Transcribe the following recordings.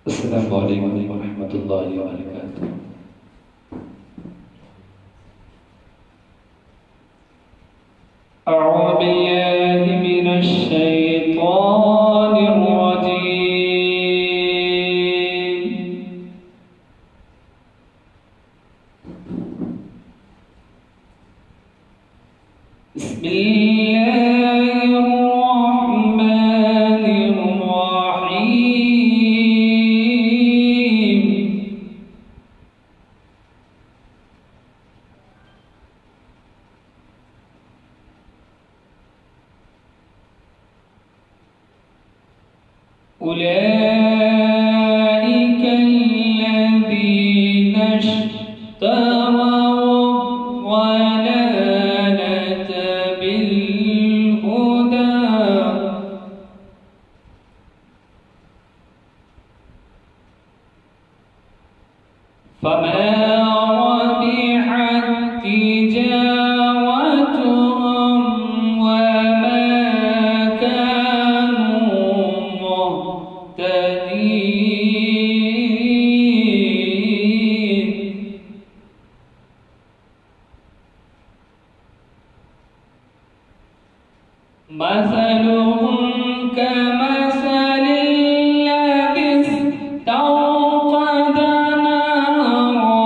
السلام علیکم ورحمۃ اللہ وبرکاتہ۔ اعوذ باللہ من الشیطان الرجیم۔ بسم اللہ الرحمن الرحیم۔ أولئك الذين اشتروا الضلالة بالهدى فما ربحت تجارتهم وما كانوا مهتدين۔ مثلهم كمثل الذي استوقد نارا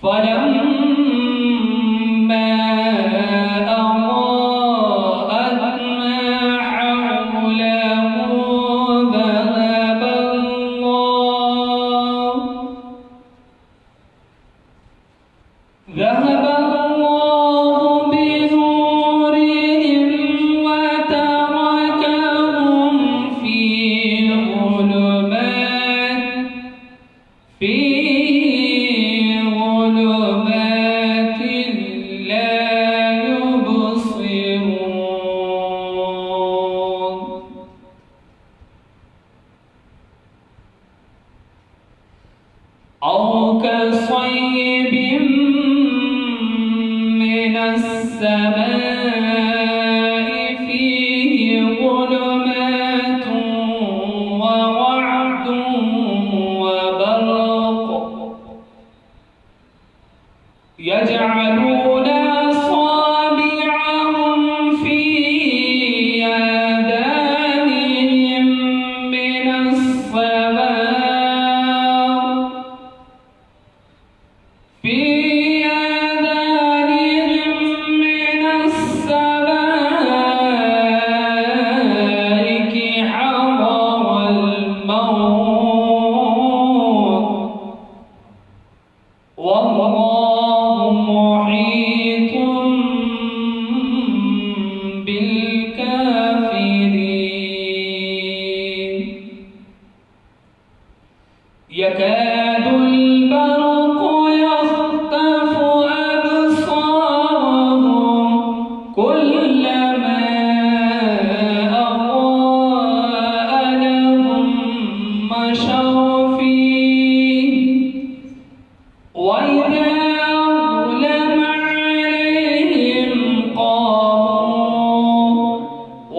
فلما أضاءت ما حوله ذهب الله بنورهم وتركهم في ظلمات لا يبصرون۔ أو كصيب من السماء فيه ظلمات ورعد وبرق يجعلون أصابعهم في آذانهم من الصواعق حضر الموت والله محيط بالكافرين۔ يكاد البرق يخطف أبصارهم كلما أضاء لهم مشوا فيه وإذا أظلم عليهم قاموا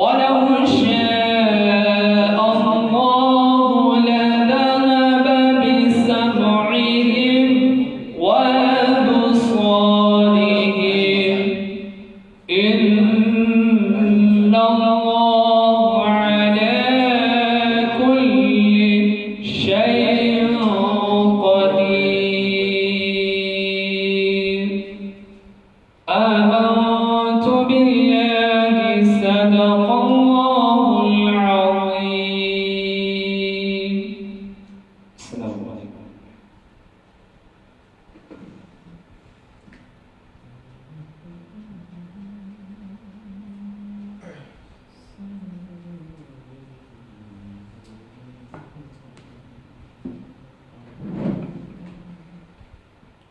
ولو شاء الله لذهب بسمعهم وأبصارهم إن الله على كل شيء قدير۔ آمنت بالله صدق الله العظيم۔ السلام عليكم۔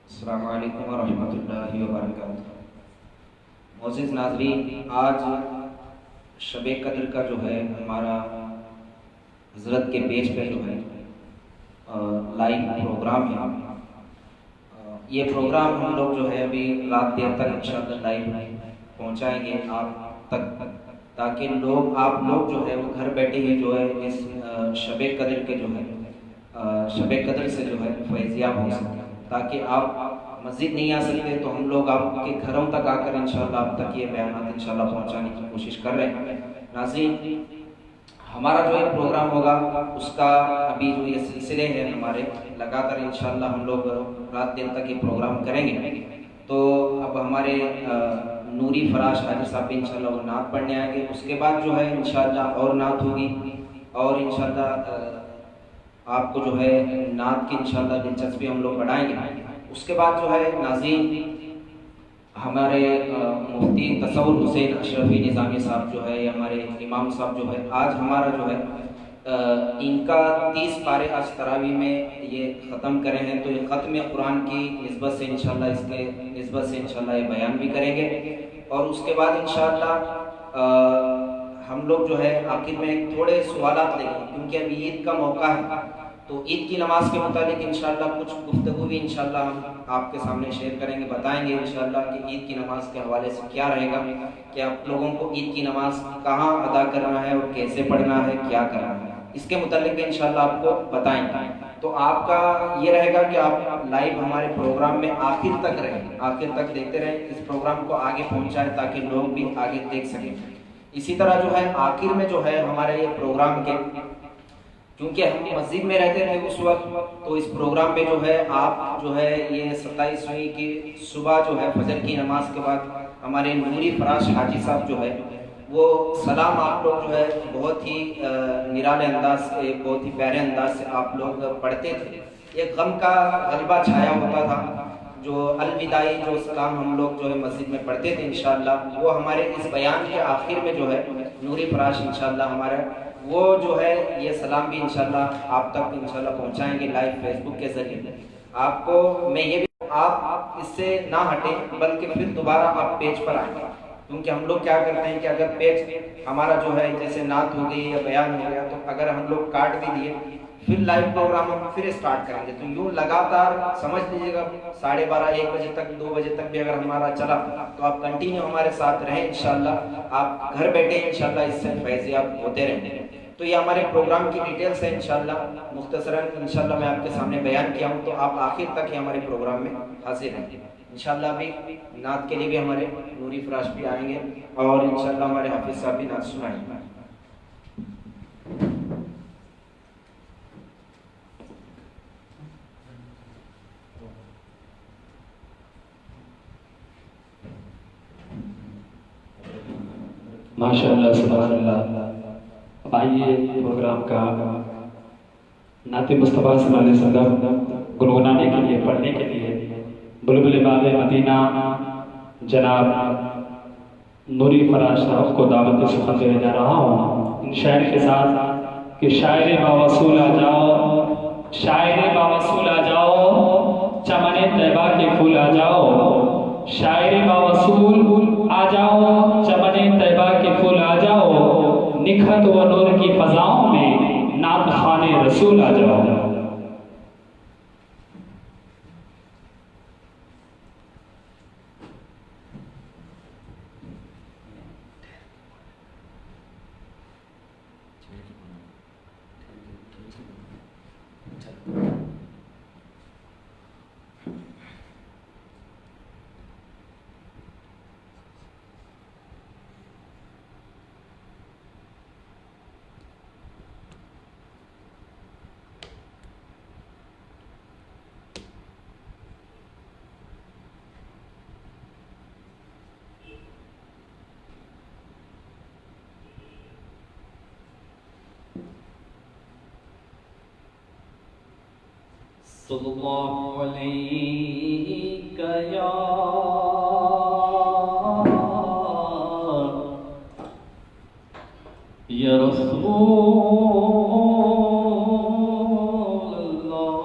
السلام علیکم ورحمۃ اللہ وبرکاتہ۔ معزز ناظرین، آج شب قدر کا جو ہے ہمارا حضرت کے پیج پہ جو ہے لائیو پروگرام ہے۔ یہ پروگرام ہم لوگ جو ہے ابھی رات دیر تک انشاءاللہ لائیو پہنچائیں گے آپ تک، تاکہ لوگ آپ لوگ جو ہے وہ گھر بیٹھے ہی جو ہے اس شب قدر کے جو ہے شب قدر سے جو ہے فیضیاب ہو سکیں. تاکہ آپ مسجد نہیں آ سکتے تو ہم لوگ آپ کے گھروں تک آ کر انشاءاللہ آپ تک یہ بیانات انشاءاللہ پہنچانے کی کوشش کر رہے ہیں. ناظرین، ہمارا جو یہ پروگرام ہوگا اس کا ابھی جو یہ سلسلے ہیں ہمارے لگاتار انشاءاللہ ہم لوگ رات دن تک یہ پروگرام کریں گے. تو اب ہمارے نوری فراش حاجی صاحب بھی انشاءاللہ وہ نعت پڑھنے آئیں گے. اس کے بعد جو ہے انشاءاللہ اور نعت ہوگی اور انشاءاللہ آپ کو جو ہے نعت کی انشاءاللہ دلچسپی ہم لوگ بڑھائیں گے. اس کے بعد جو ہے ناظرین ہمارے مفتی تصور حسین اشرفی نظامی صاحب جو ہے ہمارے امام صاحب جو ہے آج ہمارا جو ہے ان کا 30 پارے آج تراویح میں یہ ختم کرے ہیں. تو یہ ختم قرآن کی نسبت سے انشاءاللہ اس کے نسبت سے انشاءاللہ یہ بیان بھی کریں گے. اور اس کے بعد انشاءاللہ ہم لوگ جو ہے آخر میں تھوڑے سوالات لیں گے کیونکہ ابھی عید کا موقع ہے. تو عید کی نماز کے متعلق انشاءاللہ کچھ گفتگو بھی انشاءاللہ ہم آپ کے سامنے شیئر کریں گے، بتائیں گے انشاءاللہ کہ عید کی نماز کے حوالے سے کیا رہے گا، کہ آپ لوگوں کو عید کی نماز کہاں ادا کرنا ہے اور کیسے پڑھنا ہے، کیا کرنا ہے، اس کے متعلق انشاءاللہ آپ کو بتائیں گے. تو آپ کا یہ رہے گا کہ آپ لائیو ہمارے پروگرام میں آخر تک رہیں، آخر تک دیکھتے رہیں، اس پروگرام کو آگے پہنچائیں تاکہ لوگ بھی آگے دیکھ سکیں. اسی طرح جو ہے آخر میں جو ہے ہمارے یہ پروگرام کے کیونکہ ہم مسجد میں رہتے تھے اس وقت، تو اس پروگرام میں جو ہے آپ جو ہے یہ 27ویں کی صبح جو ہے فجر کی نماز کے بعد ہمارے نوری فراش حاجی صاحب جو ہے وہ سلام آپ لوگ جو ہے بہت ہی نرالے انداز سے، بہت ہی پیارے انداز سے آپ لوگ پڑھتے تھے. ایک غم کا غلبہ چھایا ہوتا تھا. جو الوداعی جو سلام ہم لوگ جو ہے مسجد میں پڑھتے تھے انشاءاللہ وہ ہمارے اس بیان کے آخر میں جو ہے نوری فراش انشاءاللہ ہمارا وہ جو ہے یہ سلام بھی انشاءاللہ آپ تک انشاءاللہ پہنچائیں گے لائیو فیس بک کے ذریعے. آپ کو میں یہ بھی آپ اس سے نہ ہٹیں بلکہ پھر دوبارہ آپ پیج پر آئیں، کیونکہ ہم لوگ کیا کرتے ہیں کہ اگر پیج ہمارا جو ہے جیسے نعت ہو گئی یا بیان ہو گیا تو اگر ہم لوگ کاٹ بھی دیے پھر لائیو پروگرام ہم پھر اسٹارٹ کریں گے. تو یوں لگاتار سمجھ لیجیے گا 12:30 1 بجے تک 2 بجے تک بھی اگر ہمارا چلا تو آپ کنٹینیو ہمارے ساتھ رہیں انشاءاللہ. آپ گھر بیٹھے انشاءاللہ اس سے فیضیاب ہوتے رہیں گے. تو یہ ہمارے پروگرام کی ڈیٹیلز ہیں انشاءاللہ مختصراً انشاءاللہ میں آپ کے سامنے بیان کیا ہوں. تو آپ آخر تک یہ ہمارے پروگرام میں حاضر ہیں انشاءاللہ. ابھی نعت کے لیے بھی ہمارے نوری فراش بھی آئیں گے اور انشاءاللہ ہمارے حافظ صاحب بھی نعت سنائیں گے. ماشاءاللہ سبحان اللہ. آئیے پروگرام کا نعت مصطفیٰ صلی اللہ علیہ وسلم گنگنانے کے لیے پڑھنے کے لیے بلبل باغ مدینہ جناب نوری فراش صاحب کو دعوت سخن دینے جا رہا ہوں ان شاعر کے ساتھ کہ شاعر باوصول آ جاؤ، شاعر باوصول آ جاؤ، چمن طیبہ کے پھول آ جاؤ، شاعر باوصول آ جاؤ، چمن طیبہ کے پھول آ جاؤ، نکھت و نور کی فضاؤں میں نعت خوان رسول آ جاؤ. صلی اللہ علیہ یا رسول اللہ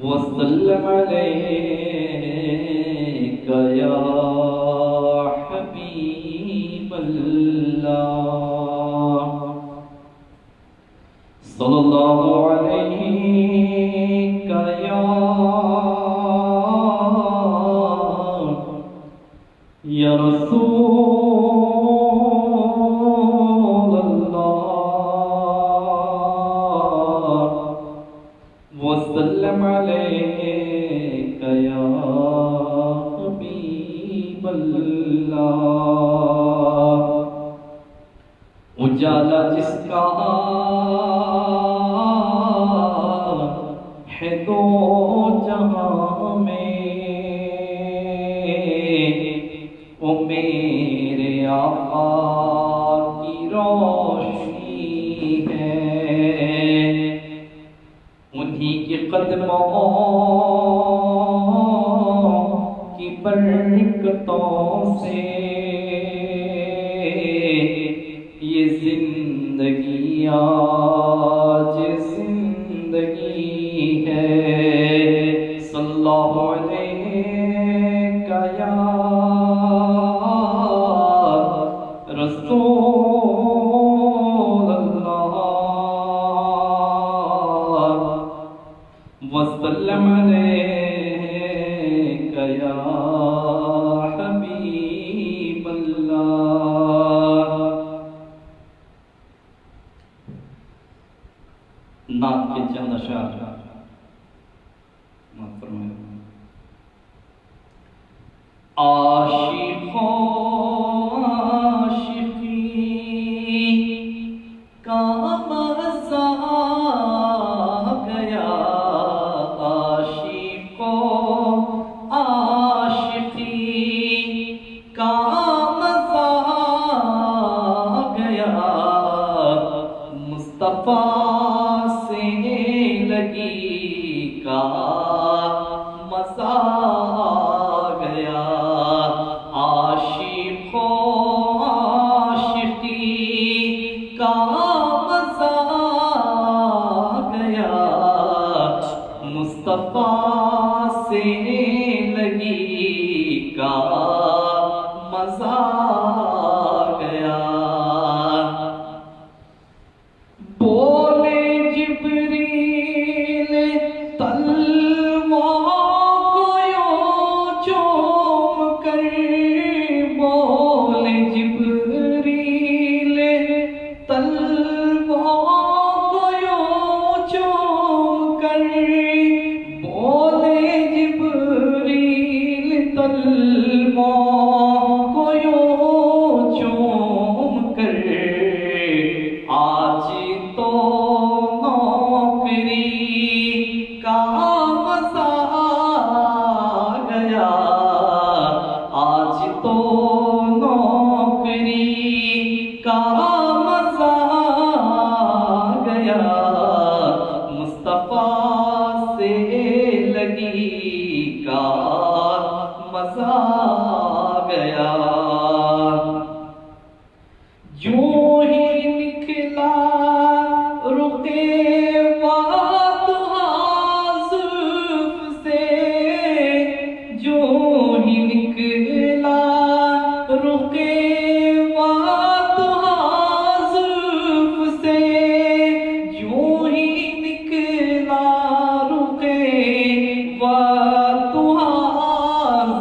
وسلم علیک یا حبیب اللہ صلی اللہ علیہ یا یا رسول اللہ وسلم علیک یا حبیب اللہ اجالا جس کا ہے دو جہاں میں وہ میرے آقا کی روشنی ہے انہی کے قدموں کی برکتوں سے یہ زندگی آج زندگی ہے صلی اللہ علیہ یا رسول اللہ وسلم علیک یا حبیب اللہ نعت کے چند اشعار عاشقوں عاشقی کا مزہ گیا عاشقوں عاشقی کا مزہ گیا مصطفیٰ سے لگی کا مزہ گیا عاشقوں عاشقی کا مزہ گیا مصطفیٰ سے لگی کا مزہ گیا بولے جبریل تلوار کو یوں چوم کر بولے جبریل تلوار کو یوں چوم کر بولے جبریل تلوار کو یوں چوم کر آج تو نوکری کا مزہ گیا آج تو نوکری کا مزہ گیا مصطفیٰ سے لگی کا مزہ گیا جو ہی نکلا رخے زلف سے جو ہی نکلا رخے زلف سے جو ہی نکلا رخے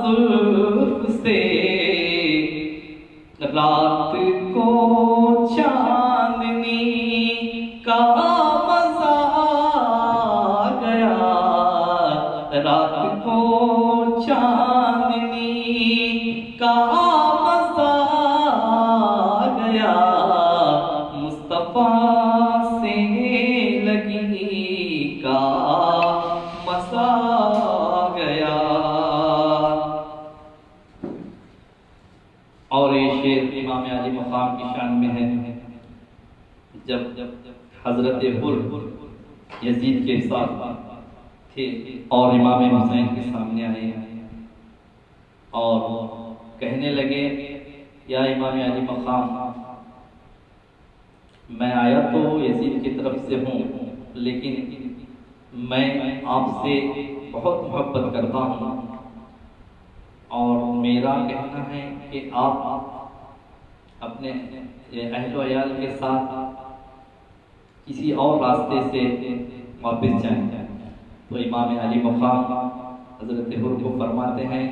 زلف سے رات کو چاندنی کا مزہ گیا رات کو چاندنی کا مزہ گیا مصطفیٰ سے لگی کا مزہ گیا اور یہ شعر امام علی مقام کی شان میں ہے جب حضرت حر یزید کے ساتھ تھے اور امام حسین کے سامنے آئے اور کہنے لگے یا امام علی مقام میں آیا تو یزید کی طرف سے ہوں لیکن میں آپ سے بہت محبت کرتا ہوں اور میرا کہنا ہے کہ آپ اپنے اہل و عیال کے ساتھ کسی اور راستے سے واپس جائیں تو امام علی مقام حضرت حر کو فرماتے ہیں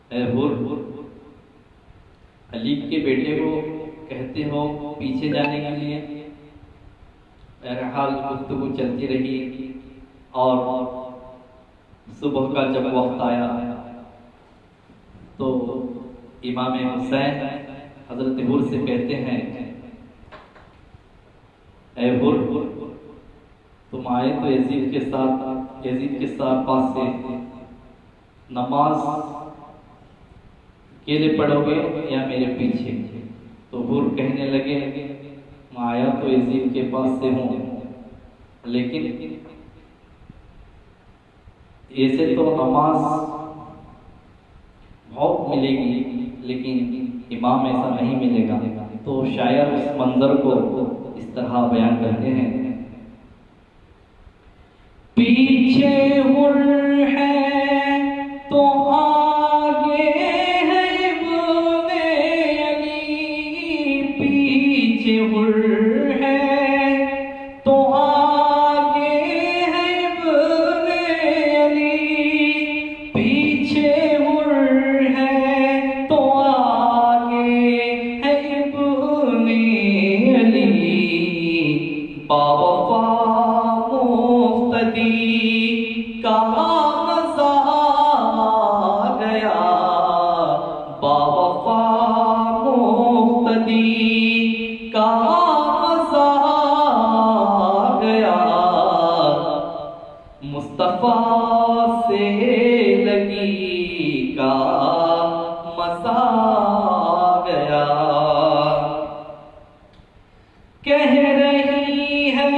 اے حر خلیق کے بیٹے کو کہتے ہو پیچھے جانے کے لیے. بہرحال گفتگو چلتی رہی اور صبح کا جب وقت آیا تو امام حسین حضرت حر سے کہتے ہیں اے حر تم آئے تو یزید کے ساتھ پاس سے نماز اکیلے پڑھو گے یا میرے پیچھے؟ تو حر کہنے لگے میں آیا تو یزید کے پاس سے ہوں، لیکن ایسے تو نماز بہت ملے گی لیکن امام ایسا نہیں ملے گا. تو شاعر اس منظر کو اس طرح بیان کرتے ہیں پیچھے حر ہے تو آگے ہے ابن علی، پیچھے حر ہے تو آگے ہے ابن علی، پیچھے حر ہے تو آگے ہے ابن علی، باوفا مفتدی کا مزہ آ گیا، باوفا مفتدی کا مزہ آ گیا، مصطفیٰ سے لگی کا مزہ آ گیا. کہہ رہی ہے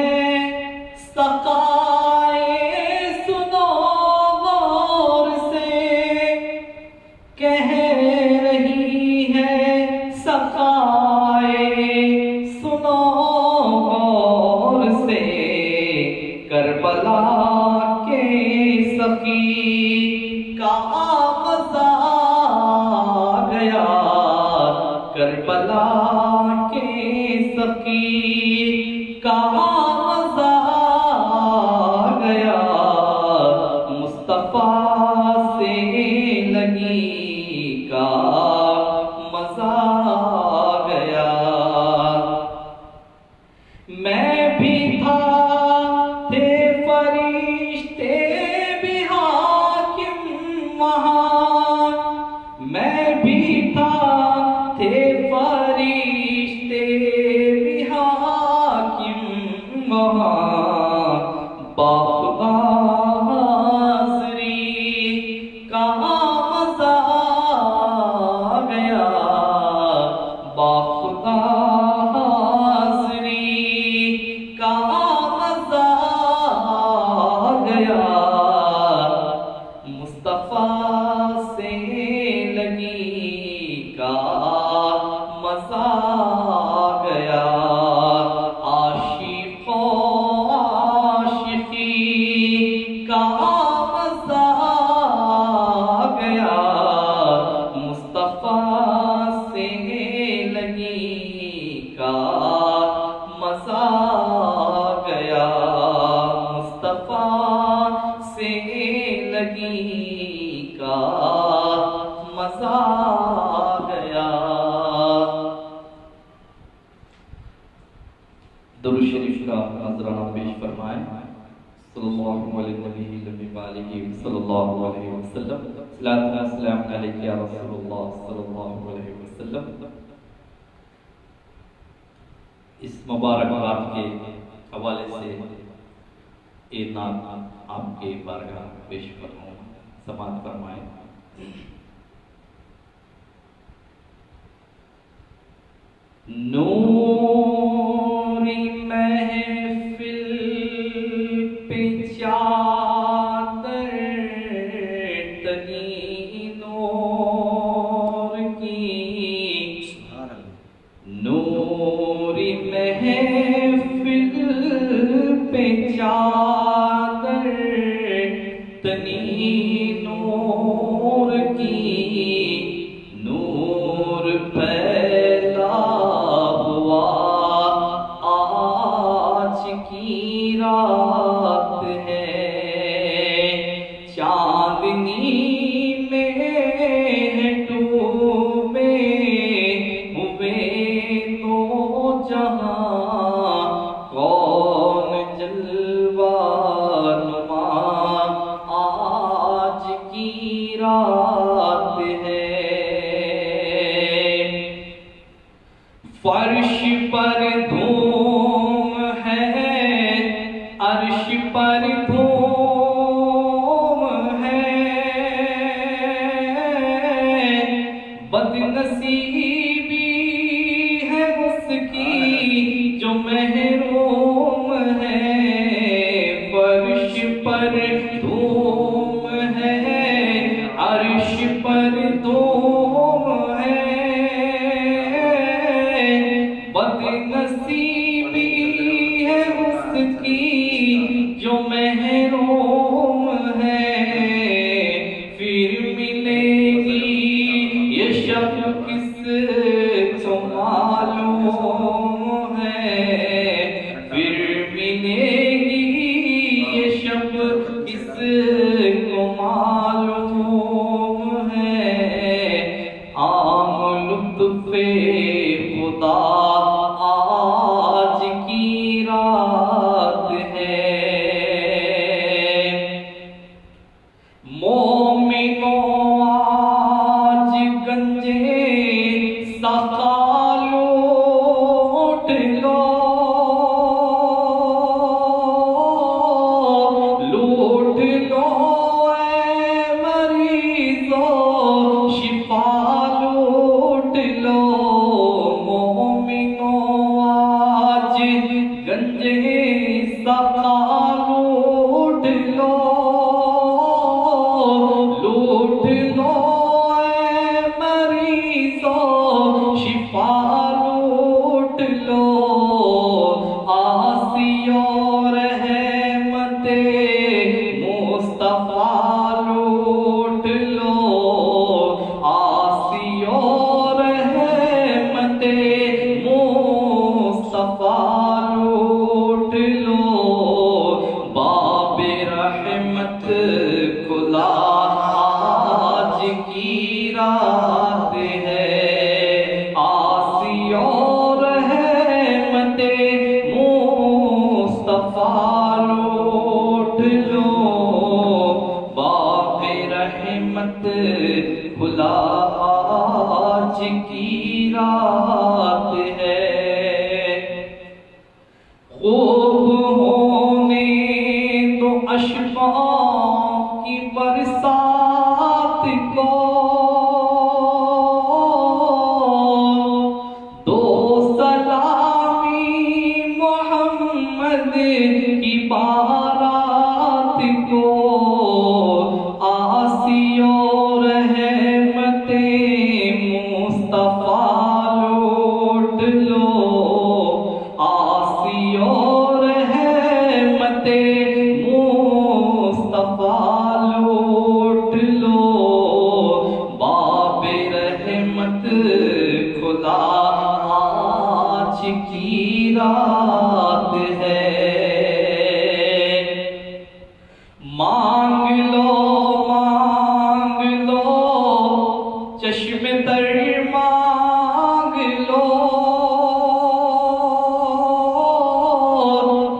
سقائے سنو غور سے، کہہ رہی ہے سقائے سنو غور سے، کربلا کے سقی کا مزہ آ گیا، کربلا کے سقی کا مزہ آ گیا، مصطفیٰ سے لگی کا مزہ آ گیا. میں بھی تھا تھے فرشتے بھی حاکم وہاں، میں بھی تھا تھے فرشتے بھی حاکم وہاں، باخدا حاضری کا مزہ آ گیا، باخدا حاضری کا مزہ آ گیا، مصطفیٰ سے لگی کا مزہ آ گیا، عاشق و عاشقی کا مزہ آ گیا، مصطفیٰ سے لگی کا مزہ آ گیا، مصطفیٰ سے لگی کا مزہ آ گیا. درود شریف کا نذرانہ پیش فرمائیں. صلی اللہ علیہ وآلہ صلی اللہ علیہ وسلم. صلاۃ و سلام علیک یا رسول اللہ صلی اللہ علیہ وسلم. اس مبارک رات کے حوالے سے ایک نعت آپ کے بارگاہ پیش فرماؤں، سماعت فرمائیں. نوری محفل پہ چادر تنی نور کی، نوری محفل پہ چادر تنی نور کی، نور پھیلا رات ہے، فرش پر دھوم ہے، عرش پر دھوم ہے، بد نصیبی ہے اس کی جو محروم ہے، فرش پر دھوم ہے، عرش پر دھوم ہے، بد نصیبی ہے اس کی جو محروم ہے، پھر ملے گی یہ شب کس کو معلوم ہے، پھر ملے گی یہ شب کس کو معلوم ہے، عام لطف خدا آج کی رات ہے، مومنوں آج گنجے سخا لوٹ لو، لوٹ لو اے مریضوں شفا لوٹ لو، مومنوں آج گنجے سخا لوٹ لو، لوٹ لو اے مریضوں شفا لوٹ لو، آسی اور رحمت مصطفیٰ لوٹ لو، آسی اور رحمت مصطفیٰ لوٹ لو، باب رحمت کھلا آج کی رات ہے، آسی اور رحمت مصطفیٰ لوٹ لو، باب رحمت کھلا آج کی رات ہے، خوب ہونے دو اشباح کی برسات کو، دو سلامی محمد کی بارات کو، آسی اور رحمت مصطفیٰ لوٹ لو، آسی اور رحمت مصطفیٰ لوٹ لو، باب رحمت کھلا آج کی رات ہے، مانگ لو چشم تر مانگ لو،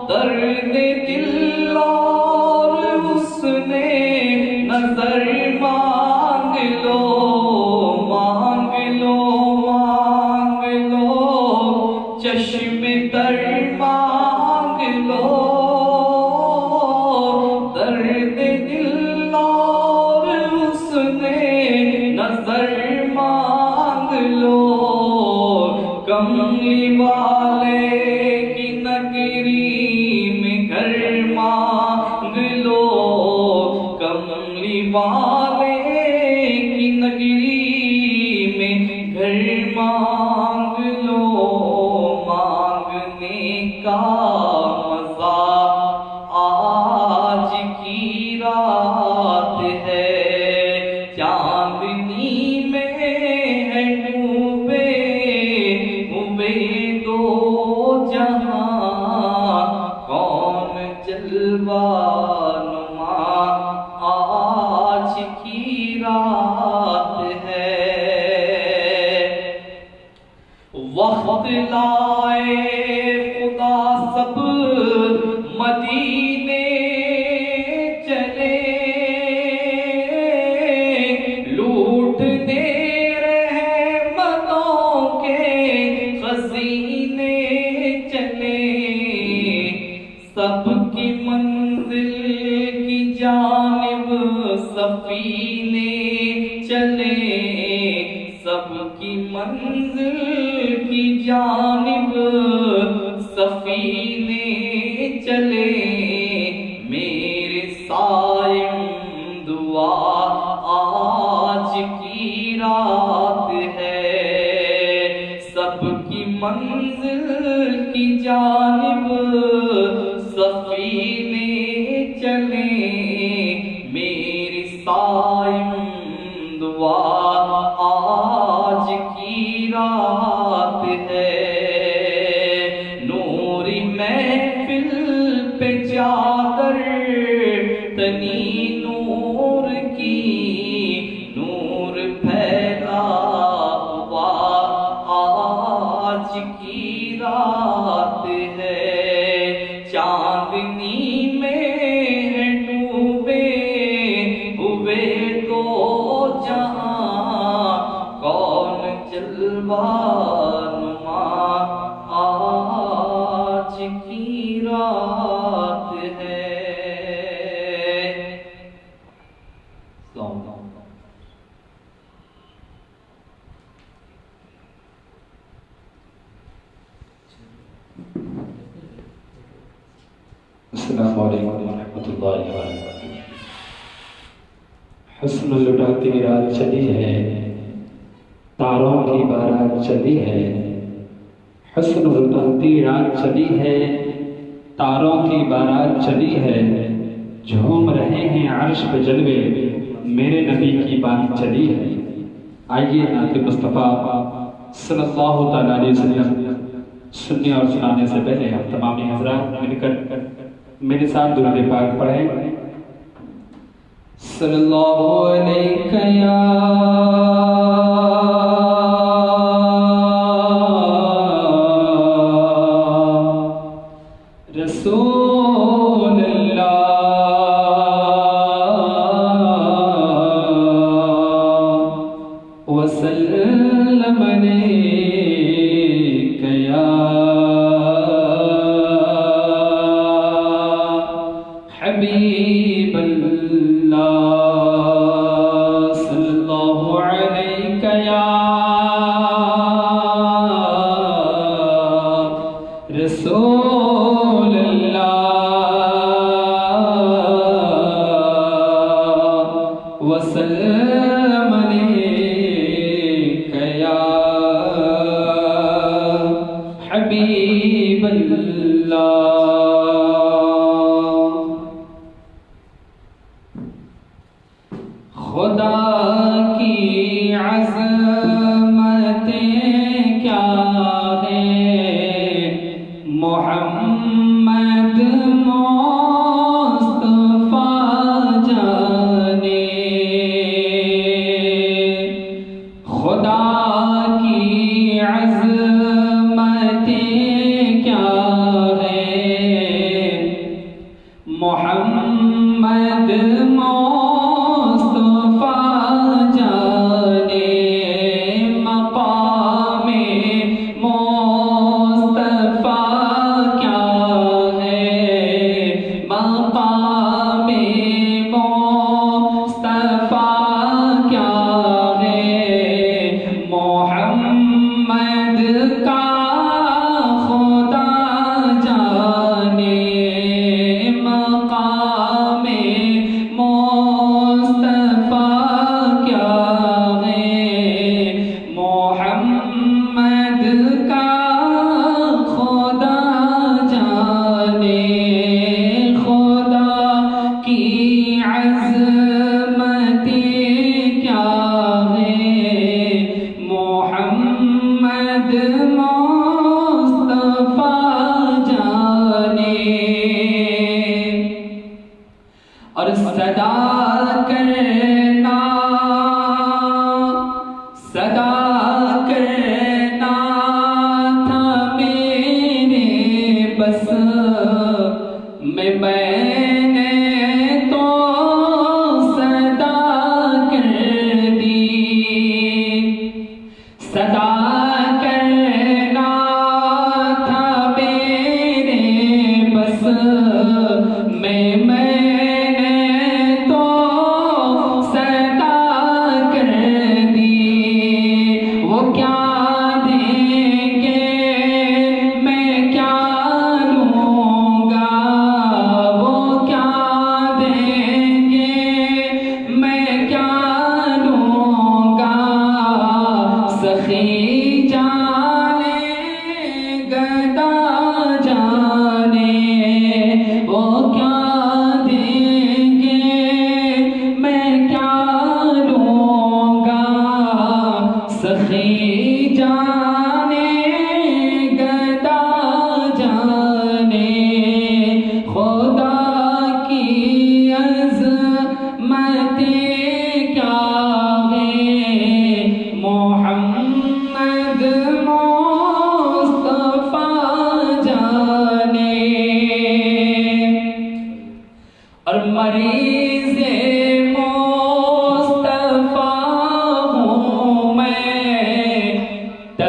درد دل اور حسن نظر مانگ لو، مانگ لو چشم تر مانگ لو، درد دل اور حسن نظر مانگ لو، کملی والے کی نگری میں گھر مانگ لو، کملی والے کی نگری میں گھر مانگ لو، مانگنے کا مزہ آج کی رات ہے، چاندنی میں ہے ڈوبے ہوئے دو جہاں، کون جلوہ نما آج کی رات ہے، وقت لائے خدا سب مدینے چلے، چلے سب کی منزل کی جانب سفینے چلے میرے صائم دعا آج کی رات ہے سب کی منزل کی جانب سفینے چلے میری صائم دعا آج کی رات ہے نوری محفل پہ چادر تنی نور کی نور پھیلا ہوا آج کی رات ہے چاندنی میں ہے ڈوبے ہوئے تو جہاں کون جلوہ نما آج کی رات ہے السلام علیکم ورحمۃ اللہ وبرکاتہ حسن لٹاتی رات چلی ہے تاروں کی بارات چلی ہے حسن لٹاتی رات چلی ہے تاروں کی بارات چلی ہے جھوم رہے ہیں عرش پہ جلوے میرے نبی کی بات چلی ہے آئیے نعت مصطفیٰ صلی اللہ تعالیٰ علیہ وسلم سننے اور سنانے سے پہلے ہم تمامی حضرات مل کر میرے ساتھ درود پاک پڑھیں صلی اللہ علیہ یا رسول اللہ وسلم علیہ یا حبیب اللہ صلی اللہ علیہ یا رسول اللہ وسلم علیہ یا حبیب اللہ خدا کی عظمتیں کیا ہے محمد مصطفیٰ جانے خدا کی عظمتیں کیا ہے محمد محمد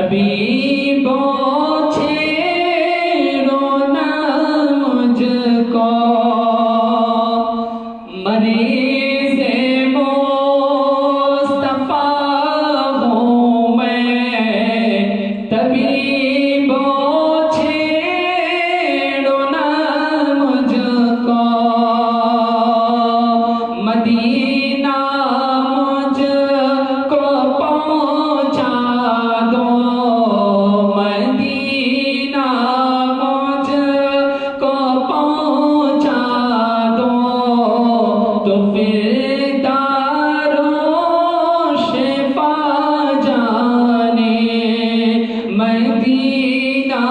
طبیبوں چھیڑونا مجھ کو مریض مصطفیٰ ہوں میں طبیبوں چھیڑونا مجھ کو مدینہ مجھ کو پہنچا دو مدینہ مجھ کو پہنچا دو تو پھر دارو شفا جانے مدینہ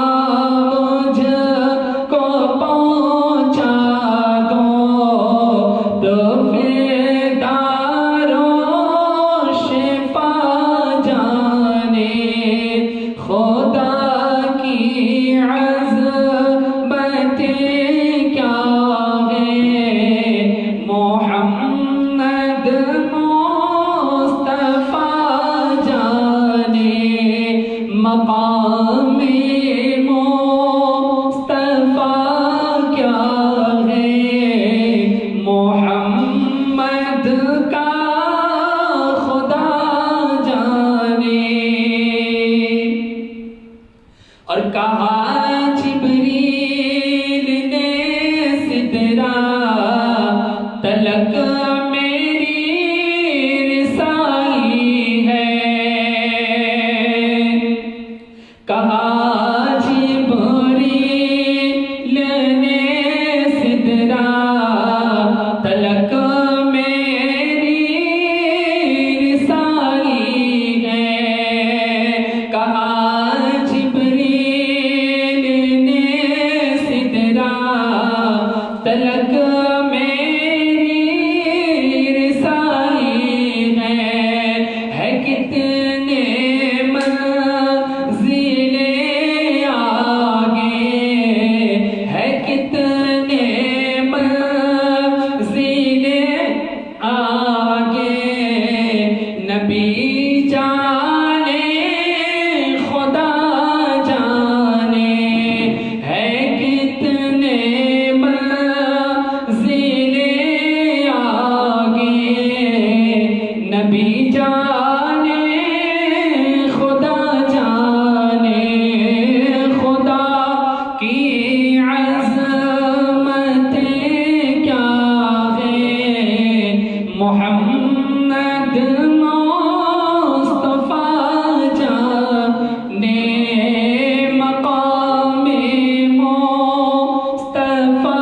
مجھ کو پہنچا دو تو پھر دارو شفا جانے خدا کی عظمت کیا ہے محمد مصطفیٰ جانے مقام مصطفیٰ کیا ہے محمد کا خدا جانے اور کہا جبریل نے سدرا تلک میری رسائی ہے کہا جبریل نے سدرا تلک میری رسائی ہے کہا جبریل نے سدرا تلک میری رسائی ہے کتنے منزلیں آگے ہے کتنے منزلیں آگے نبی جانے خدا جانے ہے کتنے منزلیں آگے نبی جانے خدا جانے خدا کی عظمت کیا ہے محمد مصطفیٰ جانے مقام مصطفیٰ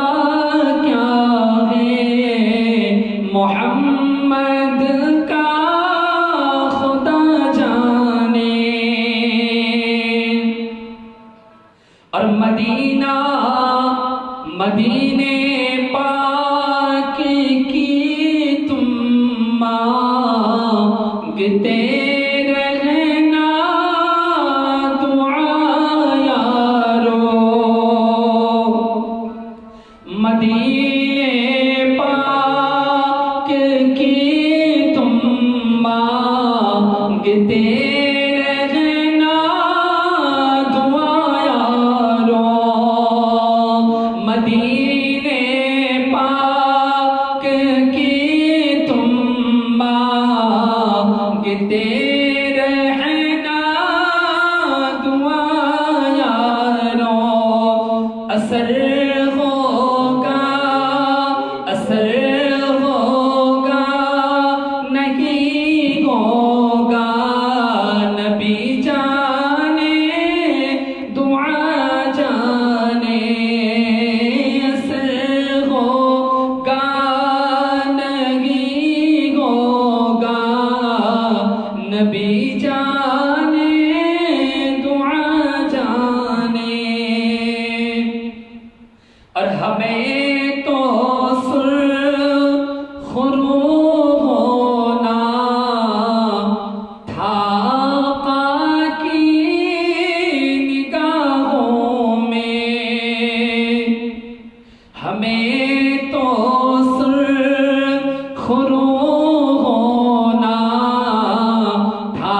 کیا ہے محمد کا خدا جانے اور مدینہ مدینے پاک کی تم مانگتے رہنا دعا یارو مدینے پاک کی تم مانگتے رہنا دعا یارو مدینے پاک کی تم مانگتے رہنا دعا یارو اثر ہوگا نہیں ہوگا نبی جانے دعا جانے اثر ہوگا نہیں ہوگا نبی جانے دعا جانے اور ہمیں تو سرخرو ہونا تھا آقا کی نگاہوں میں ہمیں تو سرخرو ہونا تھا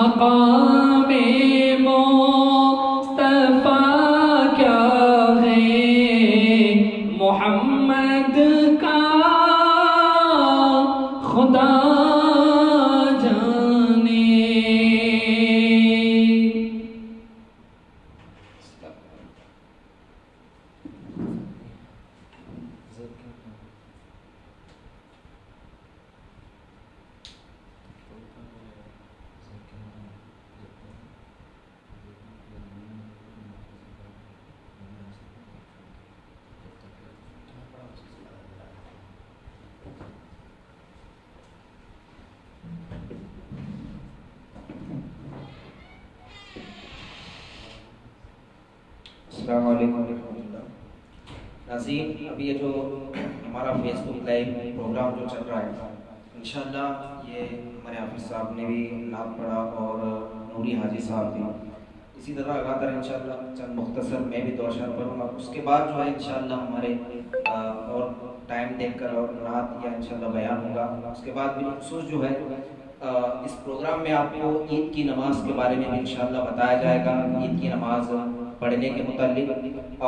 مقام مصطفیٰ کیا ہے محمد کا خدا جانے. السلام علیکم ورحمۃ اللہ. ناظرین، ابھی یہ جو ہمارا فیس بک لائیو پروگرام جو چل رہا ہے، انشاءاللہ یہ ہمارے حافظ صاحب نے بھی نعت پڑھا اور نوری حاجی صاحب بھی. اسی طرح لگاتار انشاءاللہ چند مختصر میں بھی دو اشعار پڑھوں گا. اس کے بعد جو ہے انشاءاللہ ہمارے اور ٹائم دیکھ کر اور نعت یا انشاءاللہ بیان ہوگا. اس کے بعد بالخصوص جو ہے اس پروگرام میں آپ کو عید کی نماز کے بارے میں بھی انشاءاللہ بتایا جائے گا، عید کی نماز پڑھنے کے متعلق.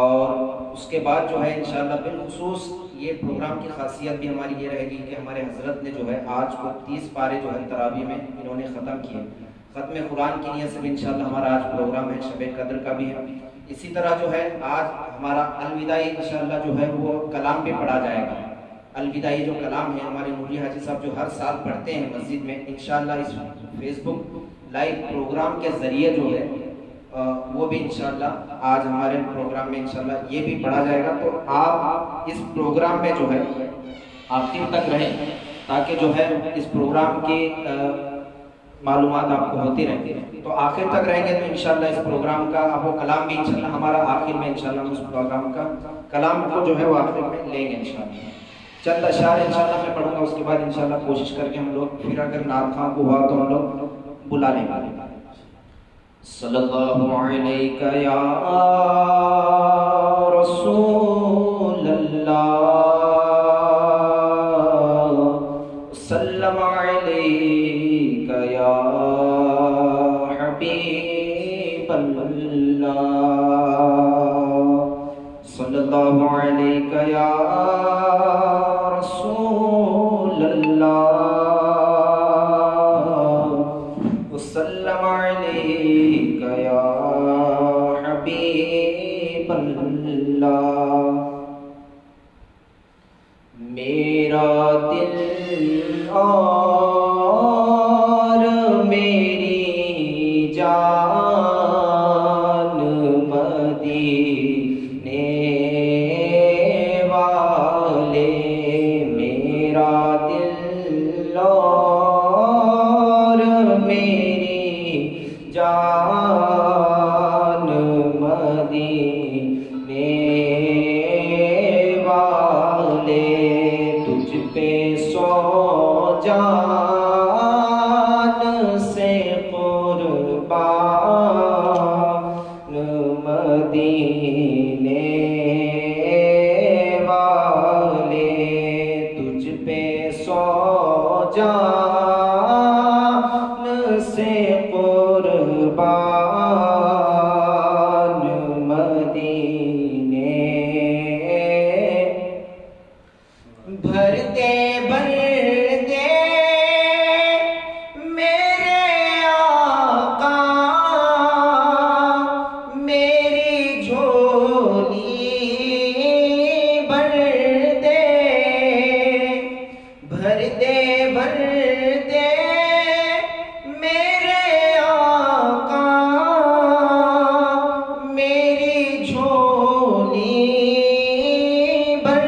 اور اس کے بعد جو ہے انشاءاللہ بالخصوص یہ پروگرام کی خاصیت بھی ہماری یہ رہے گی کہ ہمارے حضرت نے جو ہے آج کو 30 پارے جو ہے تراویح میں انہوں نے ختم کیے. ختم قرآن کی نیت سے بھی انشاءاللہ ہمارا آج پروگرام ہے، شب قدر کا بھی ہے. اسی طرح جو ہے آج ہمارا الوداعی انشاءاللہ جو ہے وہ کلام بھی پڑھا جائے گا. الوداعی جو کلام ہے ہمارے نوری حاجی صاحب جو ہر سال پڑھتے ہیں مسجد میں، انشاءاللہ اس فیس بک لائیو پروگرام کے ذریعے جو ہے وہ بھی انشاءاللہ آج ہمارے پروگرام میں انشاءاللہ یہ بھی پڑھا جائے گا. تو آپ اس پروگرام میں جو ہے آخر تک رہیں تاکہ جو ہے اس پروگرام کی معلومات آپ کو ہوتی رہیں. تو آخر تک رہیں گے تو انشاءاللہ اس پروگرام کا اب وہ کلام بھی انشاءاللہ ہمارا آخر میں انشاءاللہ اس پروگرام کا کلام کو جو ہے وہ آخر میں لیں گے انشاءاللہ. چند اشعار انشاءاللہ میں پڑھوں گا. اس کے بعد انشاءاللہ کوشش کر کے ہم لوگ پھر اگر نعت خواں کو ہوا تو ہم لوگ بلا لیں گے. صلی اللہ علیہ یا رسول اللہ، سلم علیک یا حبیب اللہ، صلی اللہ علیہ یا رسول اللہ، وسلم علیک یا حبیب اللہ. میرا دل اور میری جان مدینے والے، میرا دل اور میری جان مدینے والے، تجھ پہ سو جان سے قربان مدینے والے، تجھ پہ سو جان سے قربان مدینے. بھرتے بھرتے میرے آقا میری جھولی بھر دے، بھرتے بھرتے میرے آقا میری جھولی بھر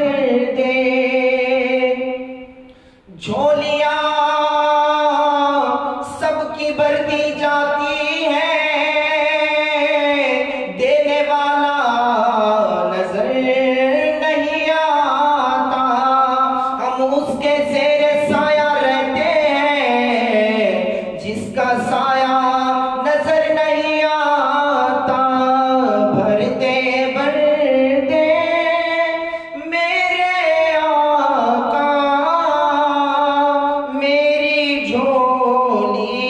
دے. جھولیاں سب کی بھر دی جاتی ہے، دینے والا نظر نہیں آتا، ہم اس کے زیر سایہ رہتے ہیں جس کا سایہ نظر نہیں آتا. بھرتے بھرتے میرے آقا میری جھولی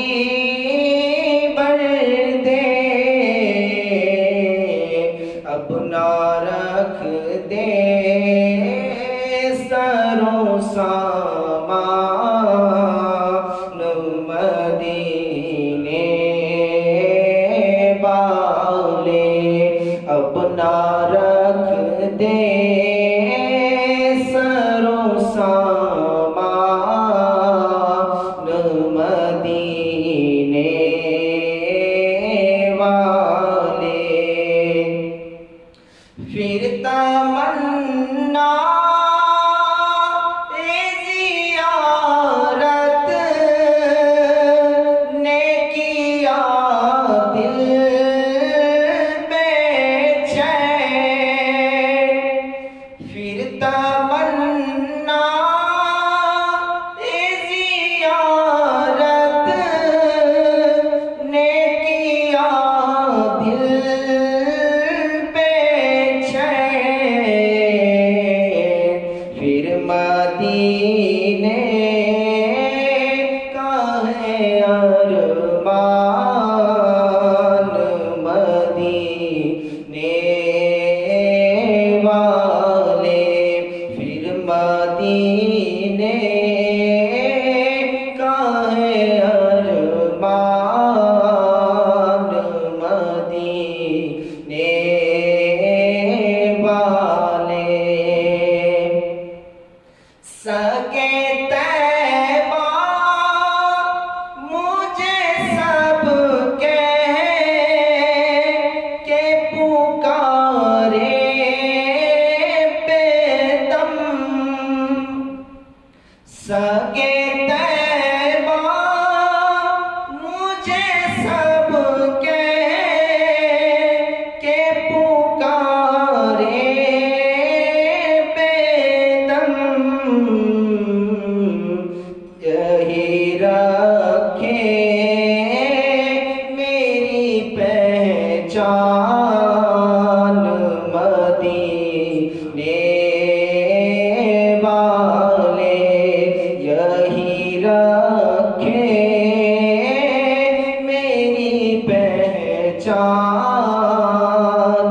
شان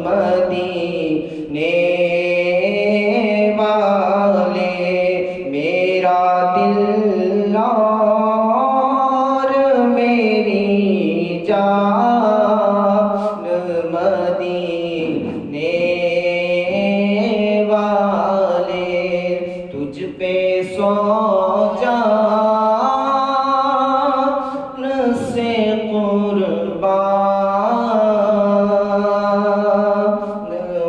مدینے والے، میرا دل اور میری جان مدینے والے، تجھ پہ سو جان سے قربان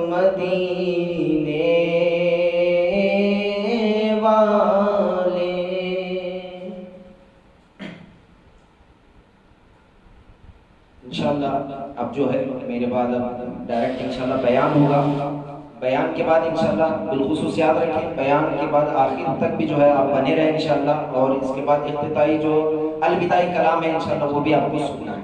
مدینے والے۔ انشاءاللہ اب جو ہے میرے بعد اب ڈائریکٹ انشاءاللہ بیان ہوگا، بیان کے بعد انشاءاللہ بالخصوص یاد رکھیں بیان کے بعد آخر تک بھی جو ہے آپ بنے رہیں انشاءاللہ، اور اس کے بعد افتتاحی جو الوداعی کلام ہے انشاءاللہ وہ بھی آپ کو سننا ہے۔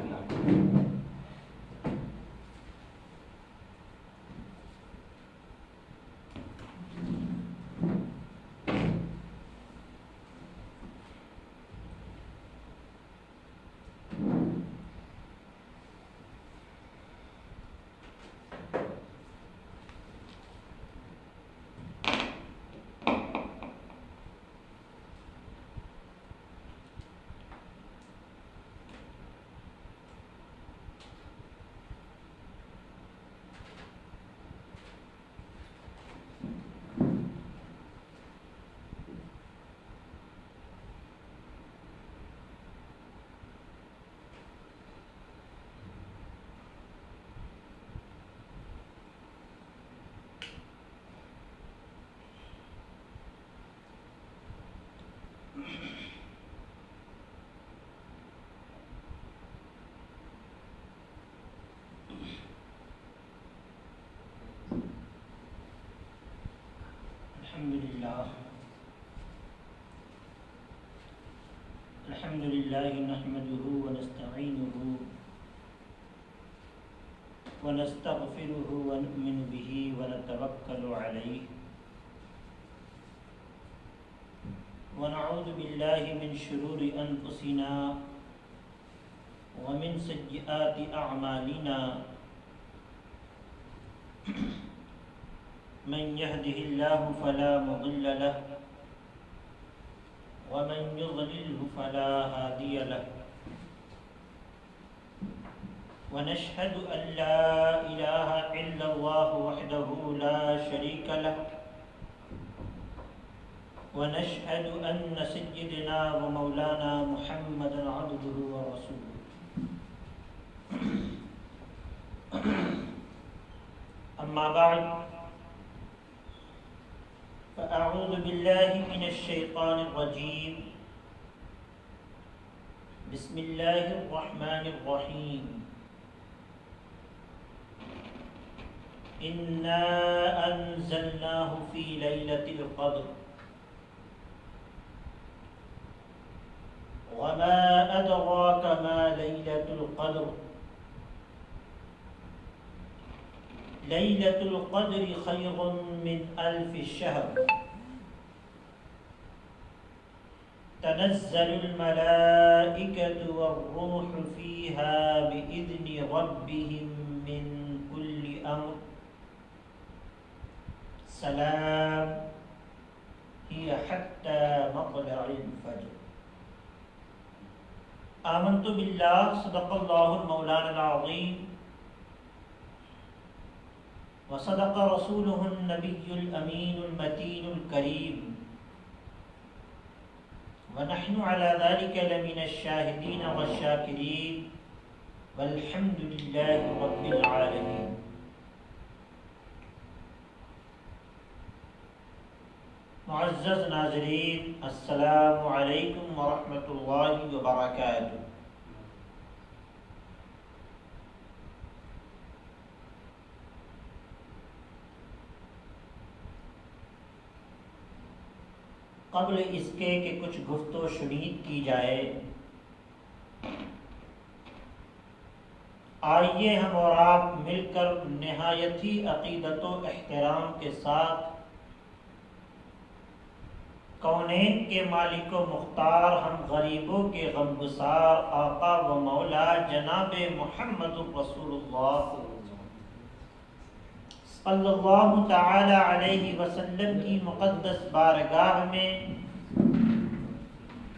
الحمد لله نحمده ونستعينه ونستغفره ونؤمن به ونتوكل عليه ونعوذ بالله من شرور أنفسنا ومن سيئات أعمالنا، من يهده الله فلا مضل له ومن يضلله فلا هادي له، ونشهد أن لا إله إلا الله وحده لا شريك له، ونشهد أن سيدنا ومولانا محمدا عبده ورسوله۔ أما بعد، فأعوذ بالله من الشيطان الرجيم، بسم الله الرحمن الرحيم، إنا أنزلناه في ليلة القدر وما أدراك ما ليلة القدر، ليلة القدر خير من 1000 شهر، تنزل الملائكة والروح فيها بإذن ربهم من كل أمر، سلام هي حتى مطلع الفجر۔ آمنت بالله، صدق الله المولانا العظيم، وصدق رسوله النبي الأمين المتين الكريم، ونحن على ذلك لمن الشاهدين والشاكرين، والحمد لله رب العالمين۔ معزز ناظرین، السلام علیکم ورحمۃ اللہ وبرکاتہ۔ قبل اس کے کہ کچھ گفت و شنید کی جائے، آئیے ہم اور آپ مل کر نہایت ہی عقیدت و احترام کے ساتھ کونین کے مالک و مختار، ہم غریبوں کے غمگسار آقا و مولا جناب محمد رسول اللہ صلی اللہ تعالی علیہ وسلم کی مقدس بارگاہ میں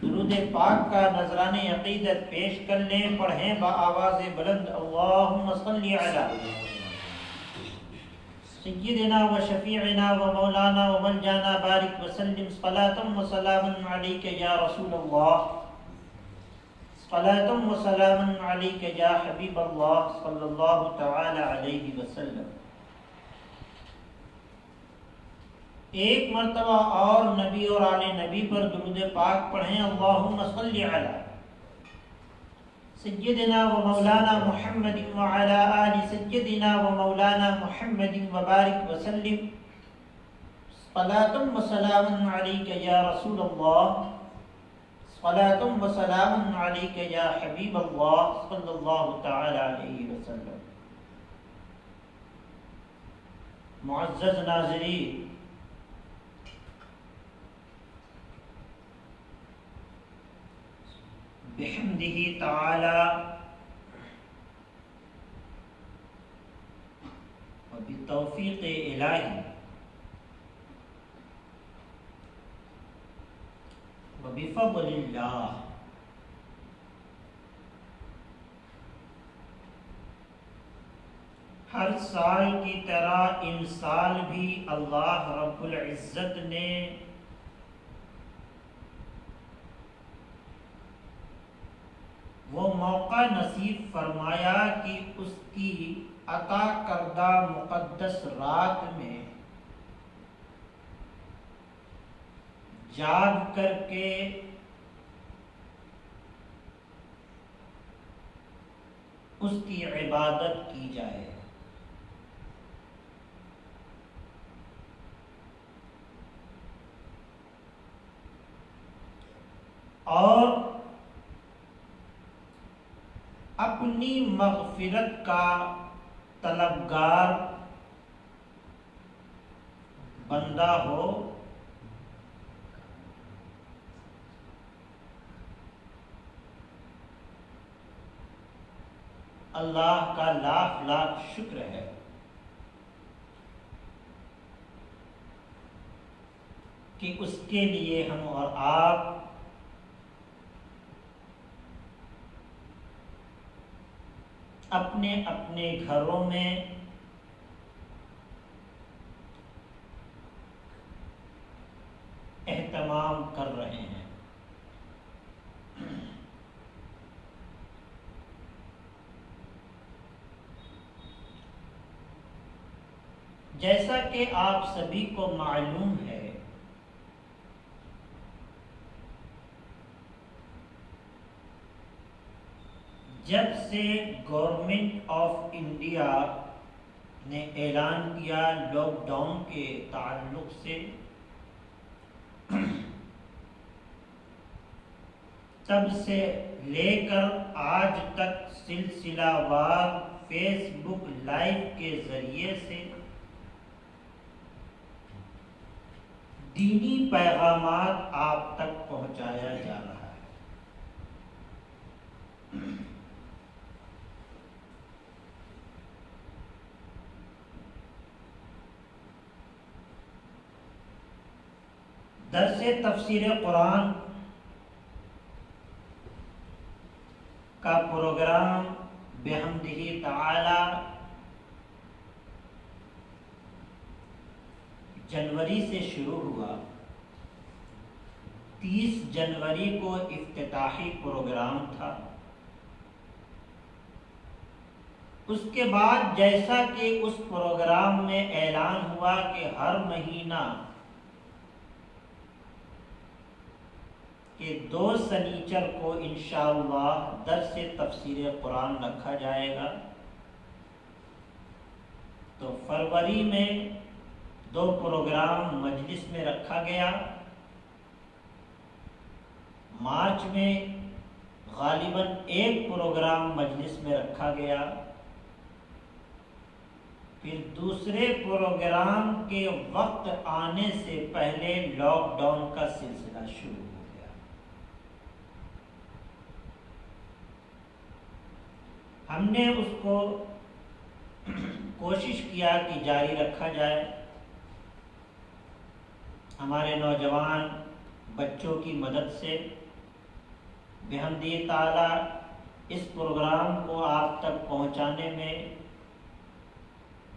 درود پاک کا نذران عقیدت پیش کر لیں۔ پڑھیں بآواز بلند اللہم صلی علی سیدنا و شفیعنا و مولانا و ملجانا بارک وسلم صلاة و سلام علیک یا رسول اللہ، صلاة و سلام علیک یا حبیب اللہ صلی اللہ تعالی علیہ وسلم۔ ایک مرتبہ اور نبی اور آل نبی پر درود پاک پڑھیں۔ اللہم صلی علی سیدنا و مولانا محمد وعلی آل سیدنا و مولانا محمد وبارک وسلم صلاة و سلام علیک یا رسول اللہ، صلاة و سلام علیک یا حبیب اللہ صلی اللہ تعالی علیہ وسلم۔ معزز ناظرین، بحمدہ تعالی و بتوفیق الہی و بفضل اللہ ہر سال کی طرح ان سال بھی اللہ رب العزت نے وہ موقع نصیب فرمایا کہ اس کی عطا کردہ مقدس رات میں جاگ کر کے اس کی عبادت کی جائے۔ اور اپنی مغفرت کا طلبگار بندہ ہو، اللہ کا لاکھ لاکھ شکر ہے کہ اس کے لیے ہم اور آپ اپنے اپنے گھروں میں اہتمام کر رہے ہیں۔ جیسا کہ آپ سبھی کو معلوم ہے جب سے گورنمنٹ آف انڈیا نے اعلان کیا لاک ڈاؤن کے تعلق سے، تب سے لے کر آج تک سلسلہ وار فیس بک لائیو کے ذریعے سے دینی پیغامات آپ تک پہنچایا جا رہا ہے۔ درس تفسیر قرآن کا پروگرام بحمدہ تعالی جنوری سے شروع ہوا۔ 30 جنوری کو افتتاحی پروگرام تھا۔ اس کے بعد جیسا کہ اس پروگرام میں اعلان ہوا کہ ہر مہینہ کہ 2 سنیچر کو انشاءاللہ درس تفسیر قرآن رکھا جائے گا، تو فروری میں 2 پروگرام مجلس میں رکھا گیا، مارچ میں غالباً 1 پروگرام مجلس میں رکھا گیا، پھر دوسرے پروگرام کے وقت آنے سے پہلے لاک ڈاؤن کا سلسلہ شروع ہو گیا۔ ہم نے اس کو کوشش کیا کہ جاری رکھا جائے، ہمارے نوجوان بچوں کی مدد سے بحمد تعالی اس پروگرام کو آپ تک پہنچانے میں